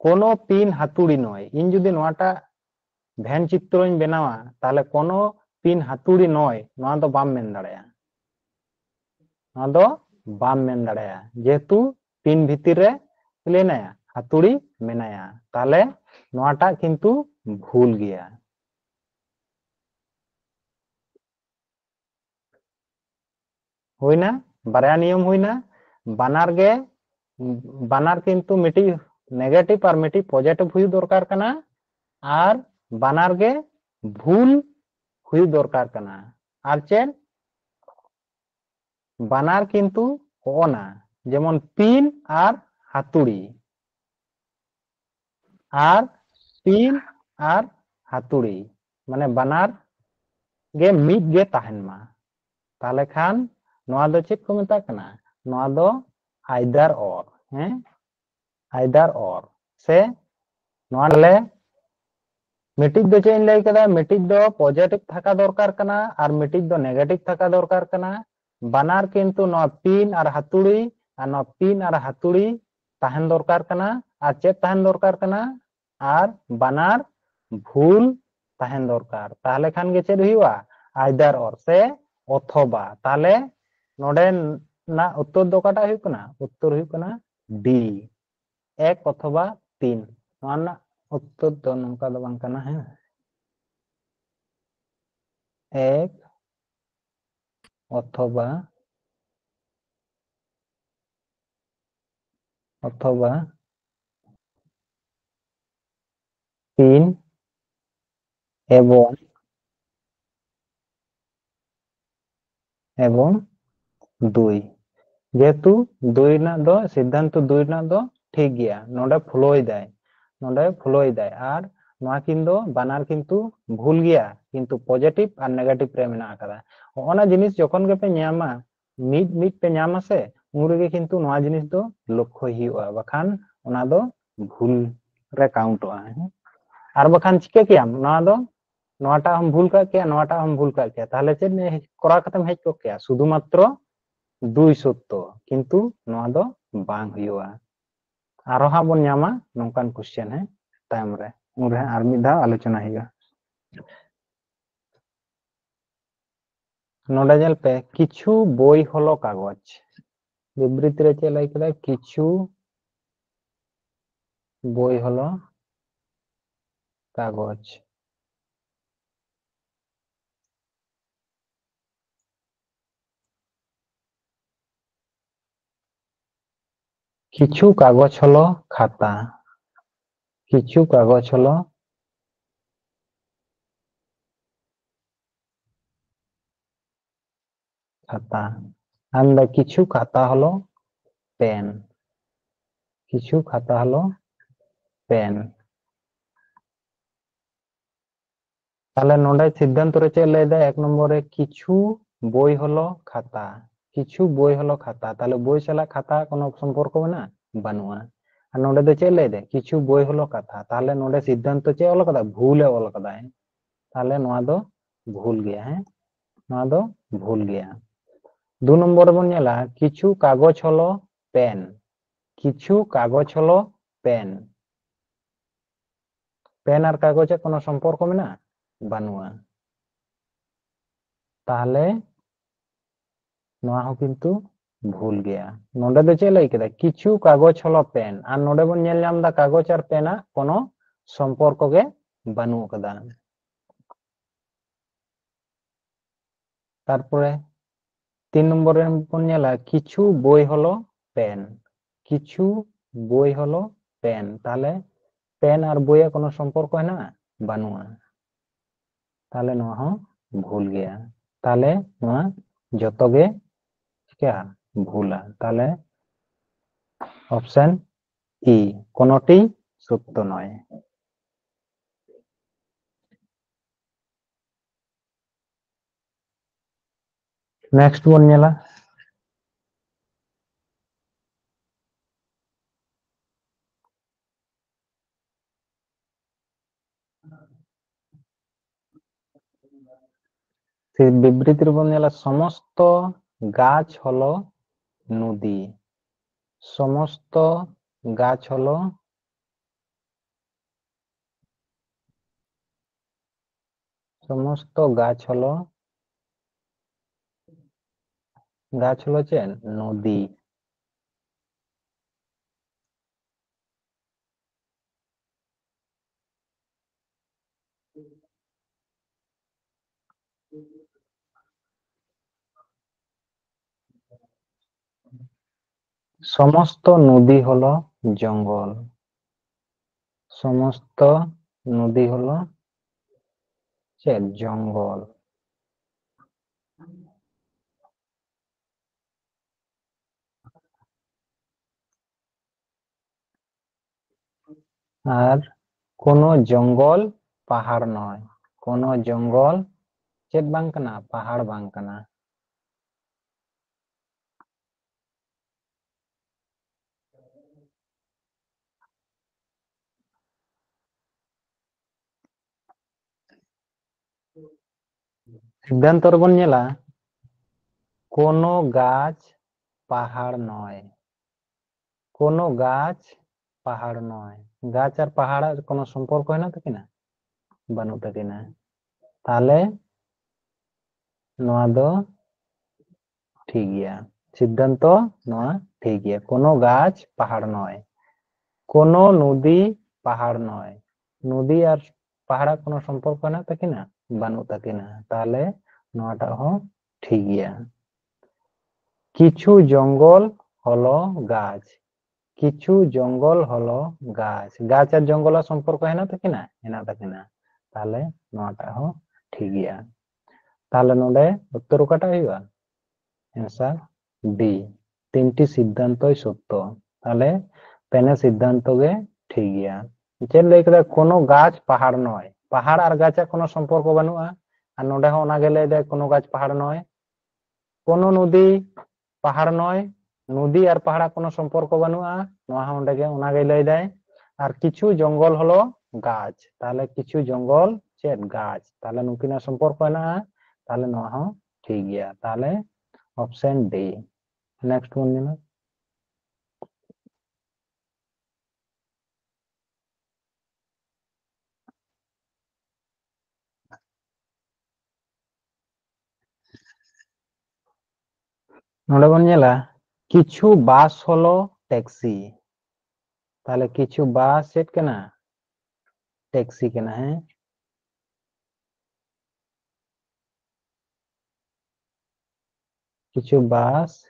कोनो पिन हातुड़ी नय इन जदि नोआटा भैन चित्रñ बेनावा ताले कोनो पिन हातुड़ी नय नोआ दो बाम मेन दाड़ेया। नोआ दो बाम मेन दाड़ेया जेहेतु पिन भीतर रे চিলি হেনায়া হাতুড়ি মেনায়া তাহলে নোয়াটা কিন্তু ভুল গিয়া हुईना बारया नियम हुईना बानार गे बानार किंतु मिटी नेगेटिव और मिटी पॉजिटिव हुई दरकार कना और बानार गे भूल हुई दरकार कना और चेन बानार किंतु होना जेमन पिन और हातुड़ी माने बानार गे मिद गे ताहेन मा ताले खान नोआ दो चेक को मेता कना नोआ दो आइदर और हैं आइदर और से नोआ ले मिटिक दो चेन लई कदा मिटिक दो पॉजिटिव थाका दरकार कना और मिटिक दो नेगेटिव थाका दरकार कना बानार किंतु नोआ पिन और हातुड़ी ताहेन दरकार कना और चेक ताहेन दरकार कना और बानार भूल ताहेन दरकार ताहले खान गे चेक हुआ आइदर और से अथवा ताले नोडे ना उत्तर दो काटा हुई कना उत्तर हुई कना डी एक अथवा 3 नोना उत्तर दो नंका दो बांग कना है एक अथवा 3 एवं 2 जेतु 2 ना दो सिद्धांत 2 ना दो ठीक गया नोडे फ्लोई दाय और नोआ किंदो बानार किंतु भूल गया किंतु पॉजिटिव और नेगेटिव रे मेना आकादा ओना जिनिस जखन गे पे न्यामा मिड मिड पे न्यामा से उनरे गे किंतु नोआ जिनिस दो लक्ष्य हिउआ बखान ओना दो भूल रे काउंटवा और बखान चिके कियाम नोआ दो नोआटा हम भूल का किया नोआटा हम भूल का किया ताहले चेद ने करा कतम हेज को किया शुधुमात्र 2 सत्य किंतु नोआ दो बांग हुआ आरो हा बन न्यामा नोंकान क्वेश्चन है टाइम रे उनरे आर मिदा आलोचना हिगा नोडे जल पे किछु बोई हलो कागज विबृति रे चे लई कदा किछु बोई हलो कागज किछु कागज हलो खाता किछु कागज हलो खाता आंदा किछु खाता हलो पेन किछु खाता हलो पेन ताले नोडे सिद्धांत रे चे लई दा 1 नंबर रे किछु बोई हलो खाता ताले बोई साला खाता कोनो संपर्क बना बानुआ और नोडे दो चे लई दे किछु बोई हलो कथा ताले नोडे सिद्धांत चे ओल कदा भूल है ओल कदा है ताले नोआ दो भूल गया है नोआ दो भूल गया 2 नंबर बन नेला किछु कागज हलो पेन पेन और कागज कोनो संपर्क मेना बानुआ ताहले नोआ हो किंतु भूल गया नोडे दो चे लई केदा किछु कागज हलो पेन और नोडे बन नेल नाम दा कागज और पेना कोनो संपर्क गे बानु कदा तारपरे 3 नंबर रे बन नेला किछु बोई हलो पेन ताहले पेन और बोई कोनो संपर्क है ना बानुआ ताहले नोआ हो भूल गया ताहले नोआ जतो गे क्या भूला ताहले ऑप्शन ई कोनोटी सत्य नय नेक्स्ट बन नेला फिर विबृति रे बन नेला समस्त गाछ हलो नदी समस्त गाछ हलो चे नदी সমস্ত নদী হলো জঙ্গল। সমস্ত নদী হলো জঙ্গল। আর কোন জঙ্গল পাহাড় নয়। কোন জঙ্গল चेत बांग कना पहाड़ बांग कना। सिद्धांत बन नेला कोनो गाछ पहाड़ नय। कोनो गाछ पहाड़ नय। गाछ और पहाड़ कोनो सम्पर्क है ना तकिना बानु तकिना ताले नोआ दो ठीक गया। सिद्धांत नोआ ठीक गया। कोनो गाछ पहाड़ नय। कोनो नदी पहाड़ नय। नदी और पहाड़ कोनो सम्पर्क है ना तकिना बानु तकिना ताले नोआटा हो ठीक गया। किछु जंगल हलो गाछ। किछु जंगल हलो गाछ। गाछ और जंगल सम्पर्क है ना तकिना हेना तकिना ताले नोआटा हो ठीक गया। ताले नोडे उत्तर ओकाटा हुआ आंसर डी। तीनटी सिद्धांत सत्य। ताले पेने सिद्धांत गे ठीक गया। चेद लई कदा कोनो गाछ पहाड़ नय। पहाड़ और गाछ कोनो सम्पर्क बानुआ और नोडे हो ओना गे लई दे कोनो गाछ पहाड़ नय। कोनो नदी पहाड़ नय। नदी और पहाड़ कोनो सम्पर्क बानुआ नोआ हो ओंडे गे ओना गे लई दे। और किछु जंगल हलो गाछ। ताले किछु जंगल चेद गाछ। ताले नुकिना सम्पर्क है ना ताले नोआ हो ठीक गया। ताले ऑप्शन डी। नेक्स्ट वन निना नोडे बन नेला किछु बास हलो टैक्सी। ताले किछु बास चेद केना टैक्सी केना है। किछु बास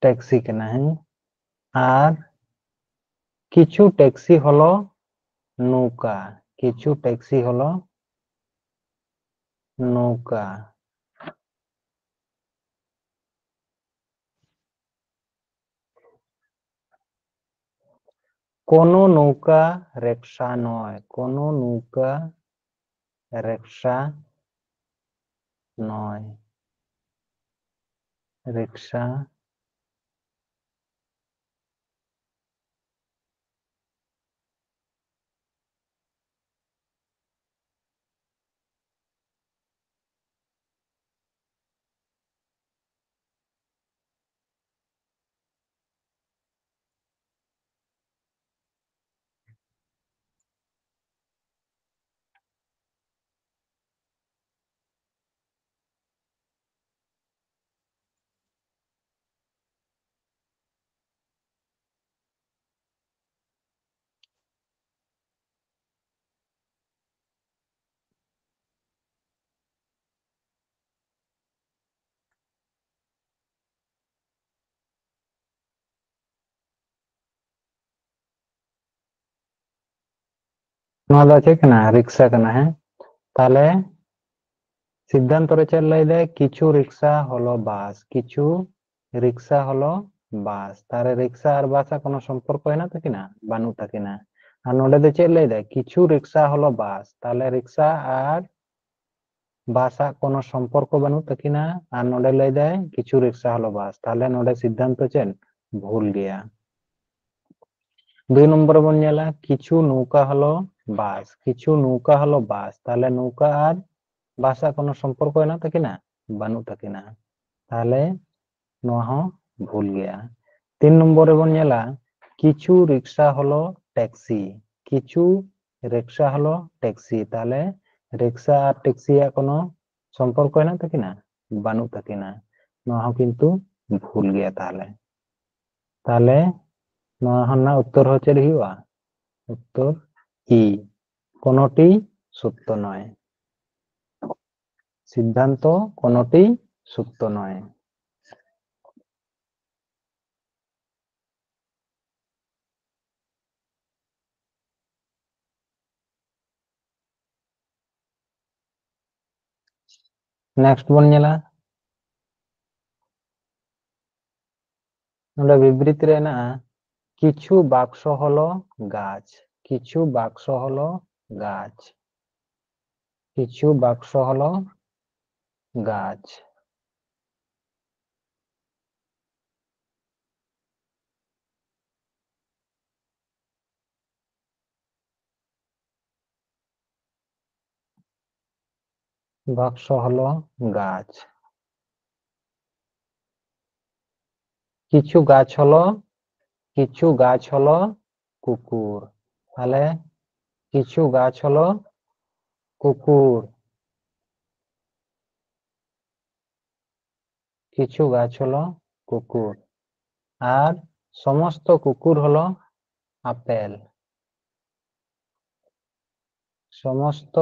टैक्सी केना है। और किछु टैक्सी हलो नौका। किछु टैक्सी हलो नौका। कोनो नौका रिक्शा नय। कोनो नौका रिक्शा नय। रिक्शा नोआ दो चेक ना रिक्शा केना है। ताले सिद्धांत रे चेद लई दे किछु रिक्शा हलो बास। किछु रिक्शा हलो बास। तारे रिक्शा और बास कोनो सम्पर्क है ना तकिना बानु तकिना और नोडे दे चेद लई दे किछु रिक्शा हलो बास। ताले रिक्शा और बासा कोनो सम्पर्क बानु तकिना और नोडे लई दे किछु रिक्शा हलो बास। ताले नोडे सिद्धांत चेद भूल गया। 2 नंबर बन नेला किछु नौका हलो बास। किछु नौका हलो बास। ताले नौका और बासा कोनो सम्पर्क है ना तकिना बानु तकिना ताले नोआ हो भूल गया। 3 नंबर बन नेला কিছু রিক্সা হলো ট্যাক্সি, কিছু রিক্সা হলো ট্যাক্সি, তাহলে রিক্সা আর ট্যাক্সিয়াᱜ কোনো সম্পর্ক হেᱱᱟᱜ ᱛᱟᱹᱠᱤᱱᱟ? ᱵᱟᱹᱱᱩᱜ ᱛᱟᱹᱠᱤᱱᱟ। ᱱᱚᱣᱟ ᱦᱚᱸ ᱠᱤᱱᱛᱩ ভুল গিয়া তাহলে। তাহলে নয়া হন্না উত্তর হচ্ছে চেদ হুᱭᱩᱜᱼᱟ? উত্তর ই, কোনটি সত্য নয়। সিদ্ধান্ত কোনটি সত্য নয়। नेक्स्ट बन नेला नोडे विबृति रे हेना'a किछु बाक्स हलो गाछ, किछु बाक्स हलो गाछ, किछु बाक्स हलो गाछ। বাক্স হলো গাছ, কিছু গাছ হলো কুকুর, তাহলে কিছু গাছ হলো কুকুর, কিছু গাছ হলো কুকুর, আর সমস্ত কুকুর হলো আপেল, সমস্ত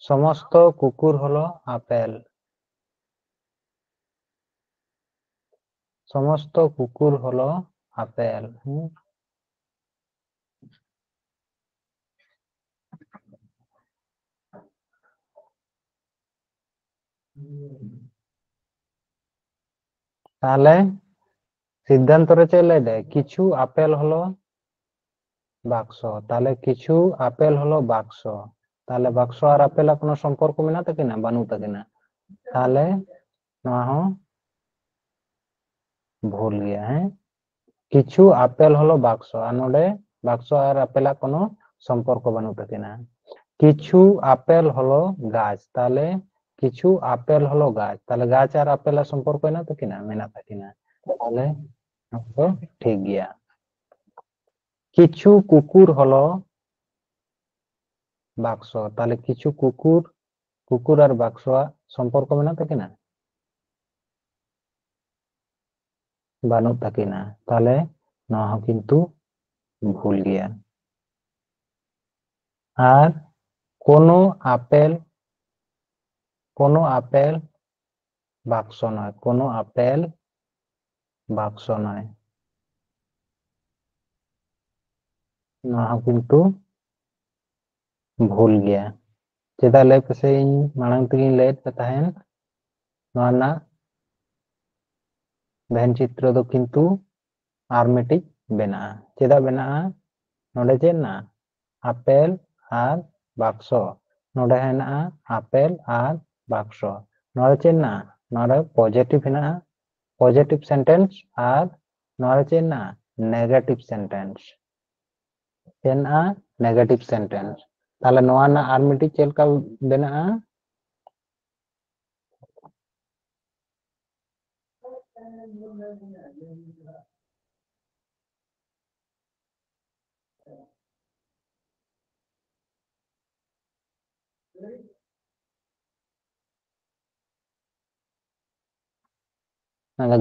সমস্ত কুকুর হলো আপেল, সমস্ত কুকুর হলো আপেল। তাহলে সিদ্ধান্ত রে চলে দেয় কিছু আপেল হলো বাক্স, তাহলে কিছু আপেল হলো বাক্স, তাহলে বাক্স আর আপেল কোনো সম্পর্ক মেনা তাকিনা? বানুক তাকিনা, তাহলে নয়া হᱚᱸ ভুল গিয়া। হ্যাঁ, কিছু আপেল হলো বাক্স আর নোডে বাক্স আর আপেল কোনো সম্পর্ক বানুক তাকিনা। কিছু আপেল হলো গাছ, তাহলে কিছু আপেল হলো গাছ, তাহলে গাছ আর আপেল সম্পর্ক হেনা তাকিনা? মেনা তাকিনা, তাহলে ঠিক গিয়া। কিছু কুকুর হলো বাক্স, তাহলে কিছু কুকুর, কুকুর আর বাক্স সম্পর্ক মেনা তাকিনা? বানুক তাকিনা, তাহলে নয়া হᱚᱸ কিন্তু ভুল গিয়া। আর কোনো আপেল বাক্স নয়, কোনো আপেল বাক্স নয়, নয়া হᱚᱸ কিন্তু ভুল গিয়া। चेदा लय पसे मांग तक लैद पे तहन नवा ना बहन चित्र दो किंतु आर मिटी बेना, चेदा बेना नोडे चेद ना आपेल आर बाक्सो, नोडे हेना आपेल आर बाक्सो, नोडे चेद ना नोडे पॉजिटिव हेना पॉजिटिव सेंटेंस आर नोडे चेद ना नेगेटिव सेंटेंस, हेना नेगेटिव सेंटेंस। ताहले नोआ ना आर मिटी चेद का बेना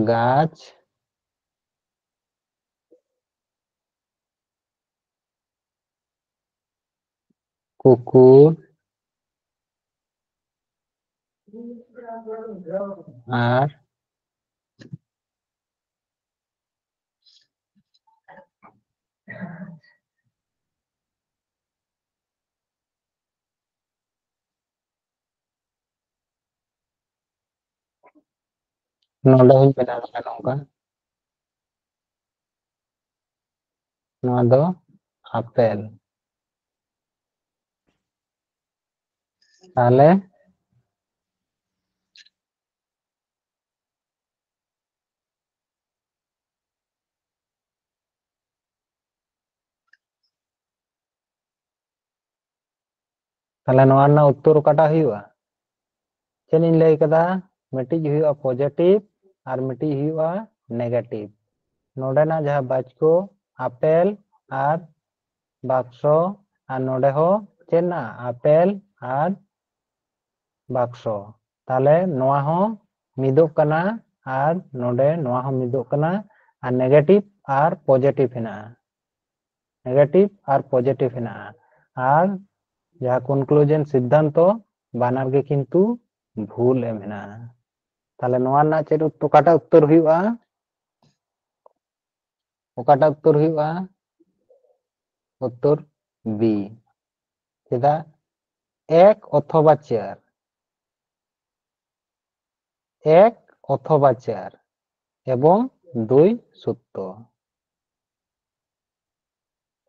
गाछ कुकुर আর नोडे हुई बेना नोका नोआ दो आपेल, ताहले ताहले नोआ ना उत्तर काटा हुआ चेन इन लय कदा मिटी हुआ पॉजिटिव और मिटी हुआ नेगेटिव, नोडेना जहाँ बाचको आपेल और बाक्सो और नोडे हो चेना आपेल और बाक्सो ताले नोआ हो मिदो कना और नोडे नोआ हो मिदो कना और नेगेटिव और पॉजिटिव हेना नेगेटिव और पॉजिटिव हेना और जहाँ कंक्लूजन सिद्धांतो बानार के किंतु भूल एम हेना ताले नोआ ना चेद काटा उत्तर हुआ ओकाटा उत्तर हुआ उत्तर बी चेदा एक अथवा चार एक अथवा चार एवं दुई सत्य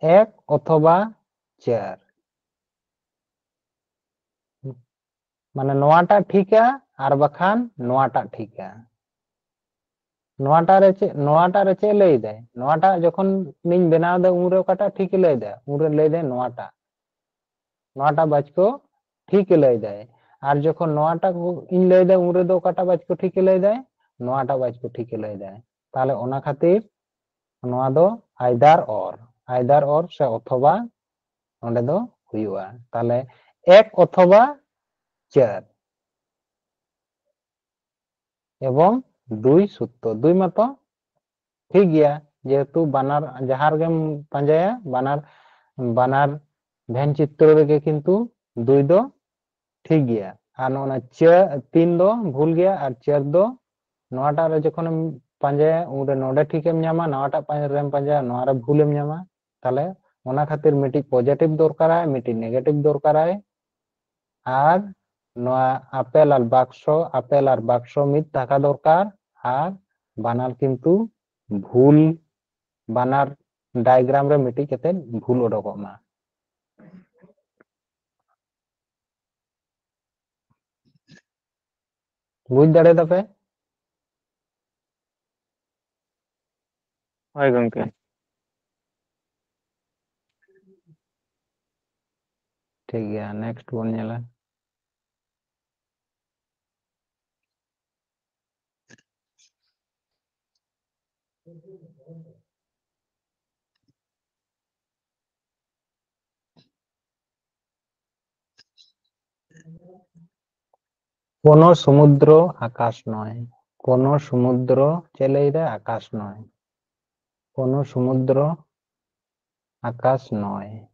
एक अथवा चार माने नोआटा ठीक है और बखान नोआटा ठीक है नोआटा रे चे लई दे नोआटा जखन निन बनाव दे उनरे ओकाटा ठीक लई दे उनरे लई दे नोआटा बाचको ठीक लई दे और जखन नोआटा इन लई दे उनरे दो ओकाटा बाचको ठीक लई दे नोआटा बाचको ठीक लई दे ताले ओना खातिर नोआ दो आइदर और से अथवा ओंडे दो हुआ ताले एक अथवा चार एवं दुई सत्य दुई मतो ठीक गया जेहेतु बानार जहार गेम पंजाया बानार भेन चित्र रे किंतु दुई दो ठीक गया और नोना तीन दो भूल गया और चार दो नोआटा रे जखन पंजाया उरे नोडे ठीक एम न्यामा नोआटा रेम पंजाया नोआरे भूल एम न्यामा ताले ओना खातिर मिटी पॉजिटिव दरकार है मिटी नेगेटिव दरकार है और नोआ आपेल और बाक्सो मिट थाका दरकार और बानार किंतु भूल बानार डायग्राम रे मिटी केते भूल ओडोकमा बुझ दाड़े दपे हाय गंके ठीक है नेक्स्ट बोल नेला कोनो समुद्र आकाश नय कोनो समुद्र चले रे आकाश नय कोनो समुद्र आकाश नय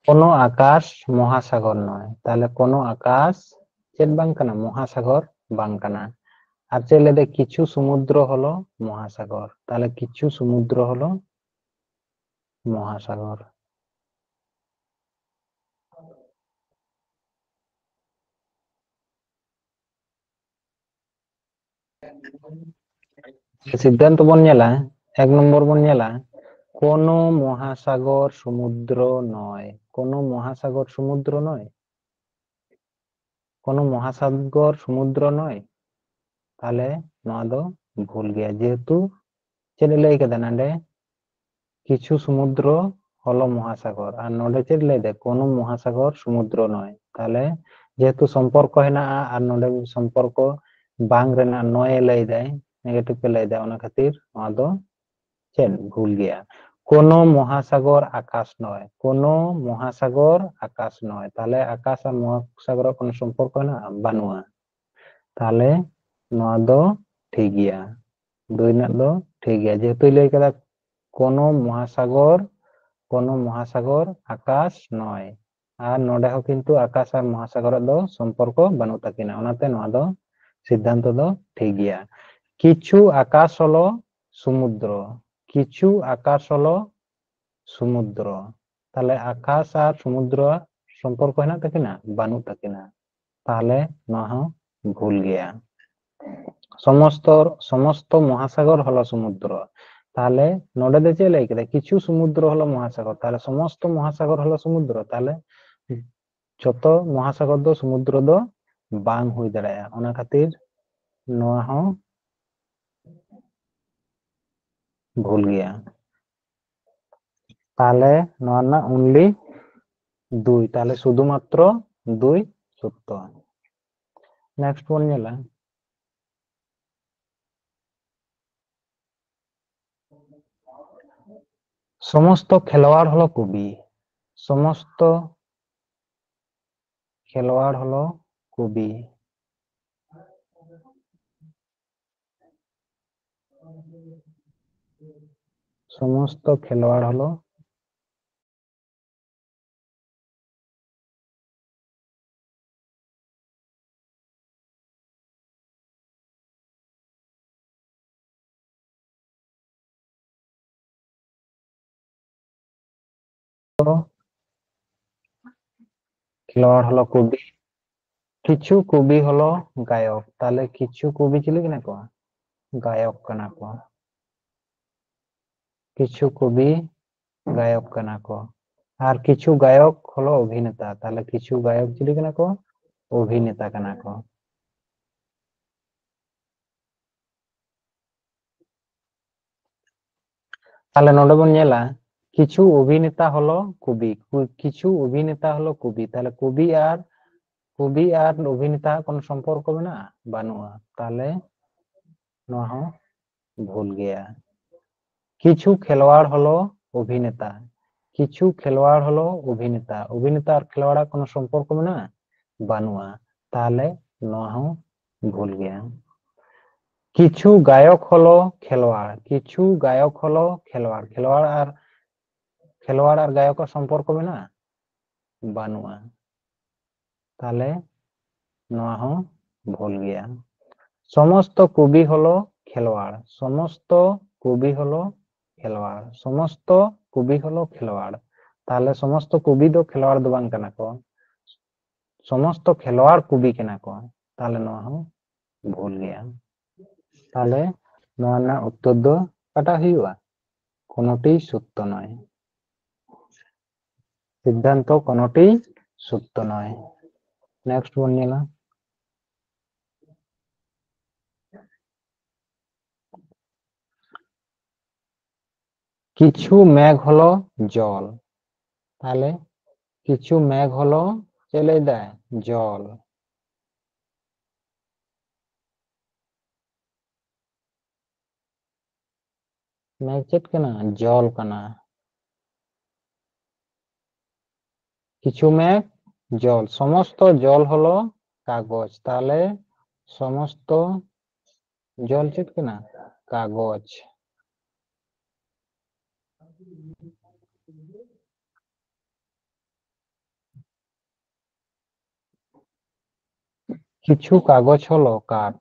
कोनो आकाश महासागर नय ताले कोनो आकाश चेद बांग कना महासागर बांग कना আর চলে দে কিছু সমুদ্র হলো মহাসাগর তাহলে কিছু সমুদ্র হলো মহাসাগর সিদ্ধান্ত বন নেলা এক নম্বর বন নেলা কোন মহাসাগর সমুদ্র নয় কোন মহাসাগর সমুদ্র নয় কোন মহাসাগর সমুদ্র নয় তাহলে নয়া দো ভুল গিয়া যেহেতু चेद लई कदा नाडे किछु समुद्र हलो महासागर और नोडे चेद लई दे कोनो महासागर समुद्र नय ताले जेहेतु संपर्क हेना और नोडे संपर्क बांग रेना नय लई दे नेगेटिव पे लई दे ओना खातिर नोआ दो चेद भूल गया कोनो महासागर आकाश नय कोनो महासागर आकाश नय ताले आकाश और महासागर कोनो संपर्क हेना बानुआ ताले नोआ दो ठीक गया दुई ना दो ठीक है जेहेतु लई कदा कोनो महासागर आकाश नय और नोडे हो किंतु आकाश और महासागर दो संपर्क बानु ताकिना ओनाते नोआ दो सिद्धांत दो ठीक गया किछु आकाश हलो समुद्र किछु आकाश हलो समुद्र ताले आकाश और समुद्र संपर्क हेना ताकिना बानु ताकिना ताले नोआ हो भूल गया समस्त महासागर हलो समुद्र ताले नोडे दे चेले के किछु समुद्र हलो महासागर ताले समस्त महासागर हलो समुद्र ताले जतो महासागर दो समुद्र दो बांग हुई दाड़ाया ओना खातिर ᱱᱚᱣᱟ ᱦᱚᱸ ভুল গিয়া তাহলে নওয়া না অনলি 2 তাহলে শুধুমাত্র 2 সত্য নেক্সট বন নিলা সমস্ত খেলোয়াড় হলো কবি সমস্ত খেলোয়াড় হলো কবি সমস্ত খেলোয়াড় হলো খেলোয়াড় হলো কবি কিছু কবি হলো গায়ক তাহলে কিছু কবি ছিল কিনা কো গায়ক কানা কো কিছু কবি গায়ক কানা কো আর কিছু গায়ক হলো অভিনেতা তাহলে কিছু গায়ক ছিল কিনা কো অভিনেতা কানা কো তাহলে নোডে বন নেলা কিছু অভিনেতা হলো কবি কিছু অভিনেতা হলো কবি তাহলে কবি আর অভিনেতা কোন সম্পর্ক না বানুয়া তাহলে নোয়া হো ভুল গিয়া কিছু খেলোয়াড় হলো অভিনেতা কিছু খেলোয়াড় হলো অভিনেতা অভিনেতা আর খেলোয়াড় কোন সম্পর্ক না বানুয়া তাহলে নোয়া হো ভুল গিয়া কিছু গায়ক হলো খেলোয়াড় কিছু গায়ক হলো খেলোয়াড় খেলোয়াড় আর গায়কের সম্পর্ক না বানুয়া তাহলে নোয়া হো ভুল গিয়া সমস্ত কবি হলো খেলোয়াড় সমস্ত কবি হলো খেলোয়াড় সমস্ত কবি হলো খেলোয়াড় তাহলে সমস্ত কবি তো খেলোয়াড় দবান কানা কো সমস্ত খেলোয়াড় কবি কেনা কো তাহলে নোয়া হো ভুল গিয়া তাহলে নোয়া না উত্তর দো কাটা হইয়া কোনটি সত্য নয় সিদ্ধান্ত কোনটি সত্য নয় নেক্সট বন নিলা কিছু মেঘ হলো জল তাহলে কিছু মেঘ হলো চলে দেয় জল মেঘ চেট কেনা জল কানা কিছু মেঘ জল সমস্ত জল হলো কাগজ তাহলে সমস্ত জল চেট কেনা কাগজ কিছু কাগজ হলো কাঠ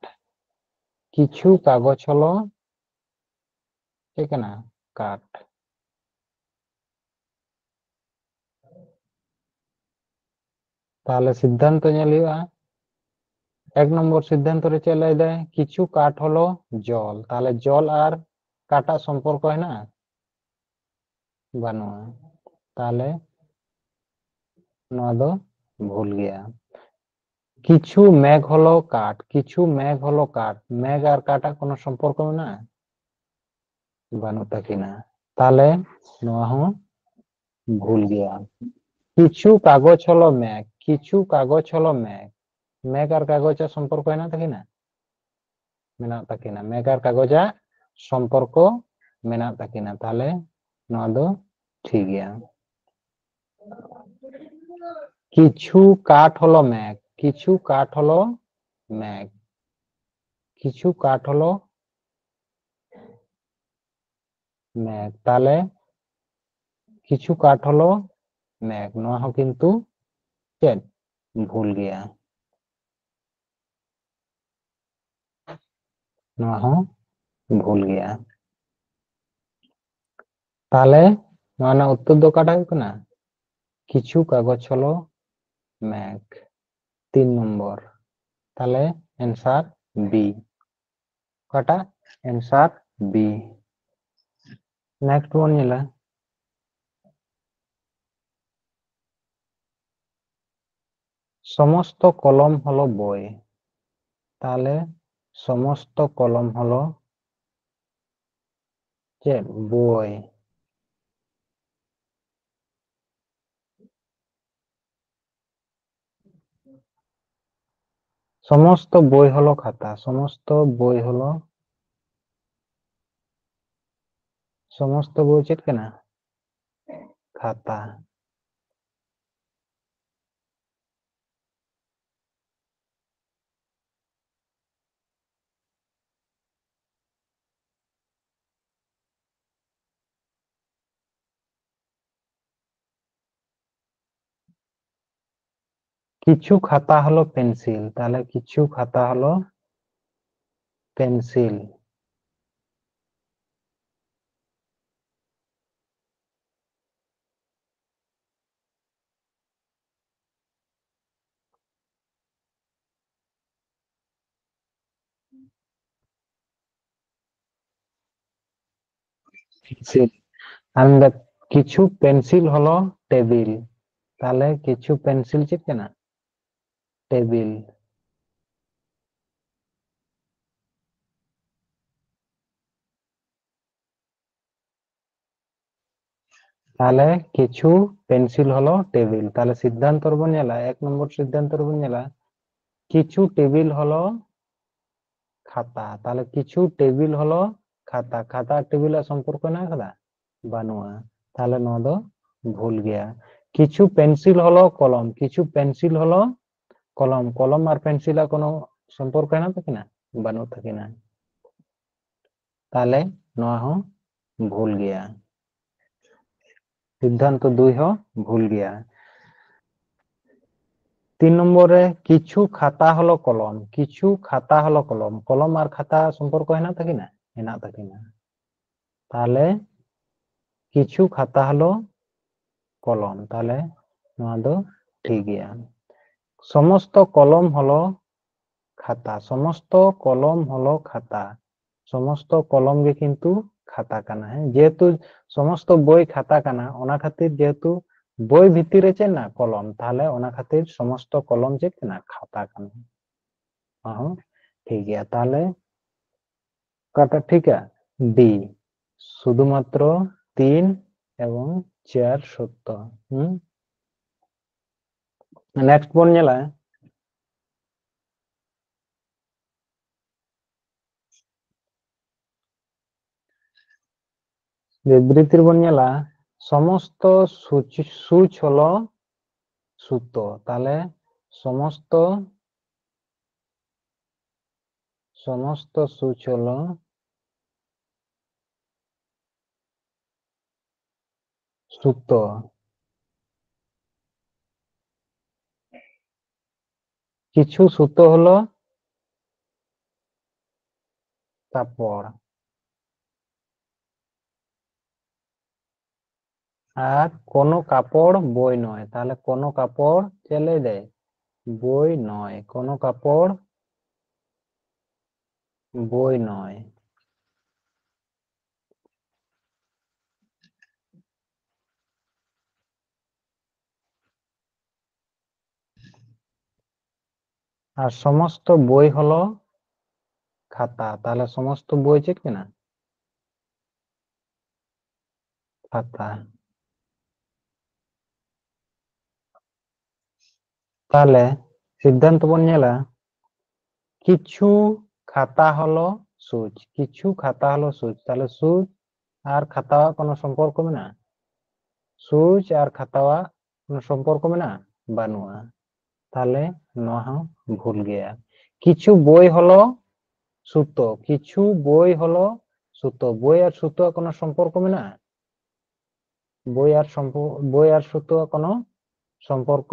কিছু কাগজ হলো ঠিক না কাঠ তাহলে সিদ্ধান্ত নিয়ে লিবা এক নম্বর সিদ্ধান্ত রে চলে দেয় কিছু কাঠ হলো জল তাহলে জল আর কাটা সম্পর্ক হয় না বানুয়া তাহলে নোয়া দো ভুল গিয়া কিছু মেঘ হলো কাঠ কিছু মেঘ হলো কাঠ মেঘ আর কাটা কোনো সম্পর্ক না বানুতা কিনা তাহলে নোয়া হো ভুল গিয়া কিছু কাগজ হলো মেঘ কিছু কাগজ হলো মেঘ মেঘ আর কাগজের সম্পর্ক হয় না থাকি না মেনা থাকি না মেঘ আর কাগজা সম্পর্ক মেনা থাকি না তাহলে নোয়া দো ঠিক গিয়া কিছু কাঠ হলো মেঘ কিছু কাঠ হলো মেঘ কিছু কাঠ হলো মেঘ তাহলে কিছু কাঠ হলো মেঘ নোয়া হো কিন্তু চেট ভুল গিয়া নোয়া হো ভুল গিয়া তাহলে নোয়া না উত্তর দো কাটা হইব না কিছু কাগজ হলো মেঘ 3 নম্বর তাহলে आंसर বি কাটা आंसर বি নেক্সট ওয়ান নিলা সমস্ত কলম হলো বই তাহলে সমস্ত কলম হলো চেদ বই। সমস্ত বই হলো খাতা, সমস্ত বই হলো সমস্ত বই चेक केना खाता। কিছু খাতা হলো পেন্সিল, তাহলে কিছু খাতা হলো পেন্সিল। পেন্সিল। and কিছু পেন্সিল হলো টেবিল, তাহলে কিছু পেন্সিল चेक केना টেবিল। তাহলে কিছু পেন্সিল হলো টেবিল, তাহলে সিদ্ধান্ত বন নেলা 1 নম্বর সিদ্ধান্ত বন নেলা কিছু টেবিল হলো খাতা, তাহলে কিছু টেবিল হলো খাতা। খাতা টেবিल সম্পর্ক না খাতা বানুয়া, তাহলে নয় दो ভুল গিয়া। কিছু পেন্সিল হলো কলম, কিছু পেন্সিল হলো কলম। কলম আর পেন্সিল কোনো সম্পর্ক না থাকে না বানু থাকে না, তাহলে নয় हो ভুল গিয়া। সিদ্ধান্ত 2 हो ভুল গিয়া। 3 নম্বরে কিছু খাতা হলো কলম, কিছু খাতা হলো কলম। কলম আর খাতা সম্পর্ক হেনা থাকে না, হেনা থাকে না, তাহলে কিছু খাতা হলো কলম, তাহলে নয় दो ঠিক গিয়া। সমস্ত কলম হলো খাতা, সমস্ত কলম হলো খাতা। সমস্ত কলম गे কিন্তু খাতা কানা है, যেহেতু সমস্ত বই খাতা কানা ওনা খাতির যেহেতু বই ভিতরে चे না কলম, তাহলে ওনা খাতির সমস্ত কলম चे না খাতা কানা। हाँ ঠিক है, তাহলে কাটা ঠিক है ডি শুধুমাত্র 3 এবং 4 সত্য। নেক্সট বন নেলা বিবৃতির বন নেলা সমস্ত সূচ হলো সুতো, তাহলে সমস্ত সমস্ত সূচ হলো সুতো। কিছু সুতো হলো কাপড়, আর কোনো কাপড় বই নয়, তাহলে কোনো কাপড় চলে দেয় বই নয়, কোনো কাপড় বই নয়। আর সমস্ত বই হলো খাতা, তাহলে সমস্ত বই চেক না খাতা। তাহলে সিদ্ধান্ত বন নেলা কিছু খাতা হলো সূচ, কিছু খাতা হলো সূচ, তাহলে সূচ আর খাতা কোনো সম্পর্ক না, সূচ আর খাতা কোনো সম্পর্ক না বানুয়া, তাহলে নয় ভুল গিয়া। কিছু বই হলো সুতো, কিছু বই হলো সুতো। বই আর সুতো কোনো সম্পর্ক না, বই আর সুতো কোনো সম্পর্ক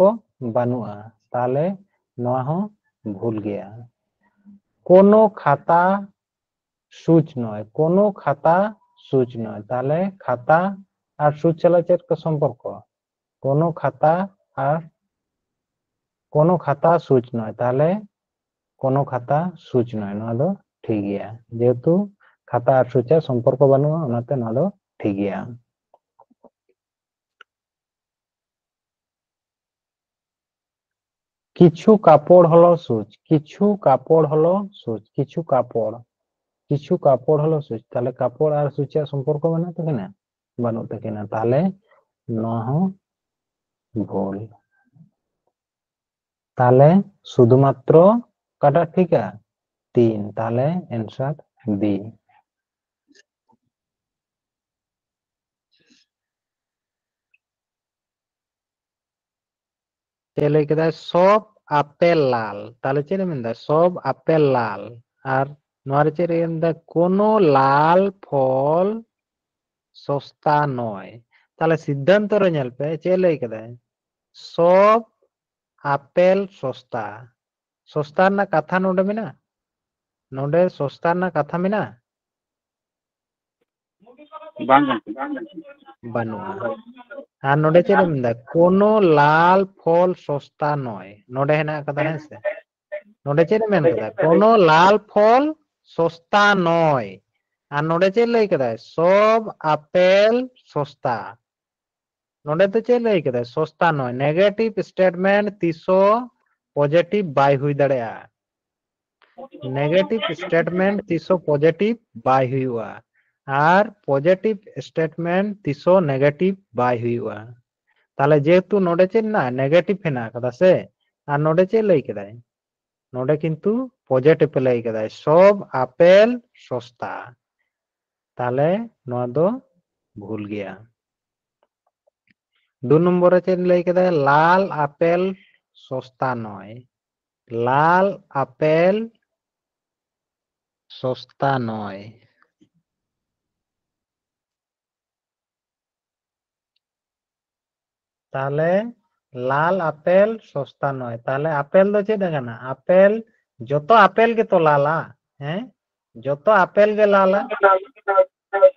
বানুয়া, তাহলে নয় ভুল গিয়া। কোনো খাতা সূচ নয়, কোনো খাতা সূচ নয়, তাহলে খাতা আর সূচ চালাচ্ছে একটা সম্পর্ক। কোনো খাতা আর কোনো খাতা সূচ নয়, তাহলে কোনো খাতা সূচ নয়, নয় दो ঠিক গিয়া। যেহেতু খাতা আর সূচের সম্পর্ক বানুয়া ওনাতে নয় दो ঠিক গিয়া। কিছু কাপড় হলো সূচ, কিছু কাপড় হলো সূচ, কিছু কাপড়, কিছু কাপড় হলো সূচ। তাহলে কাপড় আর সূচের সম্পর্ক মেনা তাকিনা? বানুক তাকিনা। তাহলে নওয়া হᱚᱸ ভুল। তাহলে শুধুমাত্র কাটা ঠিকা 3। তাহলে অ্যান্সার বি। चले के सब आपेल लाल। ताले चेरे मेंदा सब आपेल लाल। আর নোয়ারে চেরে মেंदा কোনো লাল ফল সস্তা নয়। তাহলে সিদ্ধান্ত রে ñেল পে চলে কেদা সব আপেল সস্তা। সস্তা না কথা নোডে মেনা? নোডে সস্তা না কথা মেনা? bang gongke বানুয়া। আর নোডে চেরে মেंदा কোনো লাল ফল সস্তা নয়। নোডে হেনা কথা হেসে। নোডে चेरे मेन कदा कोनो लाल फल सस्ता नय। আর নোডে चेरे लई कदा सब आपेल सस्ता। নোডে तो चेरे लई कदा सस्ता नय। नेगेटिव स्टेटमेंट तीसो पॉजिटिव बाय हुई दड़ेया। नेगेटिव स्टेटमेंट तीसो पॉजिटिव बाय हुआ। আর पॉजिटिव स्टेटमेंट तीसो नेगेटिव बाय हुआ। ताले जेहेतु নোডে चेरे ना नेगेटिव हेना कदा से আর নোডে चेरे लई कदा নোডে কিন্তু পজিটিভ লই কেদায় সব আপেল সস্তা। তাহলে নোয়া দো ভুল গিয়া। 2 নম্বরে চেন লই কেদায় লাল আপেল সস্তা নয়। লাল আপেল সস্তা নয়। তাহলে লাল আপেল সস্তা নয়। তাহলে আপেল দো চেদ কানা? আপেল যত আপেল গে তো লালা। হ্যাঁ যত আপেল গে লালা।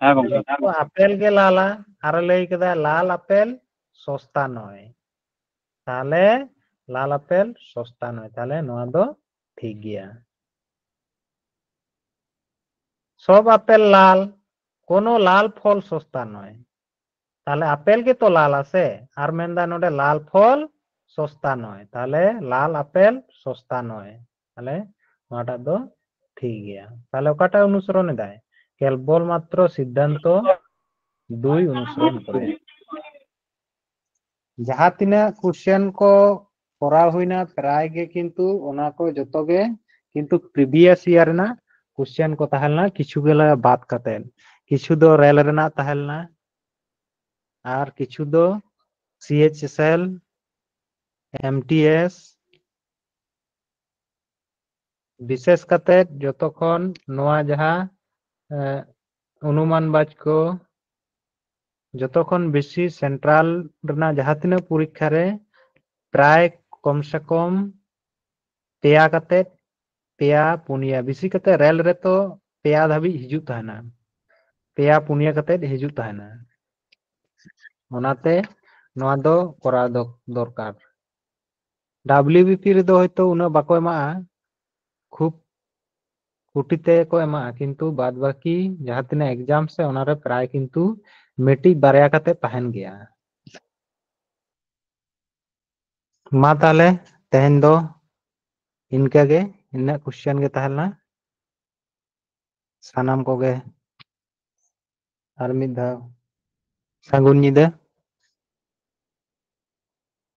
হ্যাঁ গongke যত আপেল গে লালা আর লই কেদা লাল আপেল সস্তা নয়। তাহলে লাল আপেল সস্তা নয়। তাহলে নোয়া দো ঠিক গিয়া। সব আপেল লাল কোনো লাল ফল সস্তা নয়। তাহলে আপেল গে তো লাল আছে আর মেন্দা নোডে লাল ফল সস্তা নয়। তাহলে লাল আপেল সস্তা নয়। তাহলে নোয়াটা দো ঠিক গিয়া। তাহলে ওকাটা অনুসরণ দেয় কেবল মাত্র সিদ্ধান্ত 2 অনুসরণ করে। जहाँ तीना क्वेश्चन को करा हुईना प्राय गे किंतु ओना को जतो गे किंतु प्रीवियस ईयर ना क्वेश्चन को तहलना किछु गेला बात कतेन। किछु दो रेल रेना तहलना और किछु दो सीएचएसएल एमटीएस विशेष कते जतोखन नोआ जहाँ अनुमान बाज को जतोखन बेसी सेंट्रल रना जहाँ तीना परीक्षा रे प्राय कम से कम पेया कते पेया पुनिया बेसी कते रेल रे तो पेया धाबी हिजु तहना। पेया पुनिया कते हिजु तहना। ओनाते नोआ दो करा दरकार। डब्ल्यूबीपी रे दो होयतो उना बाको एमा खूब कुटिते को एमा किंतु बाद बाकी जहाँ तीना एग्जाम से ओना रे प्राय किंतु मेटी बारया कते तहन गया। मा ताले तेहन दो इनका गे इन्ना क्वेश्चन गे तहलना सानाम को गे और मिद धाव सागुन निदा।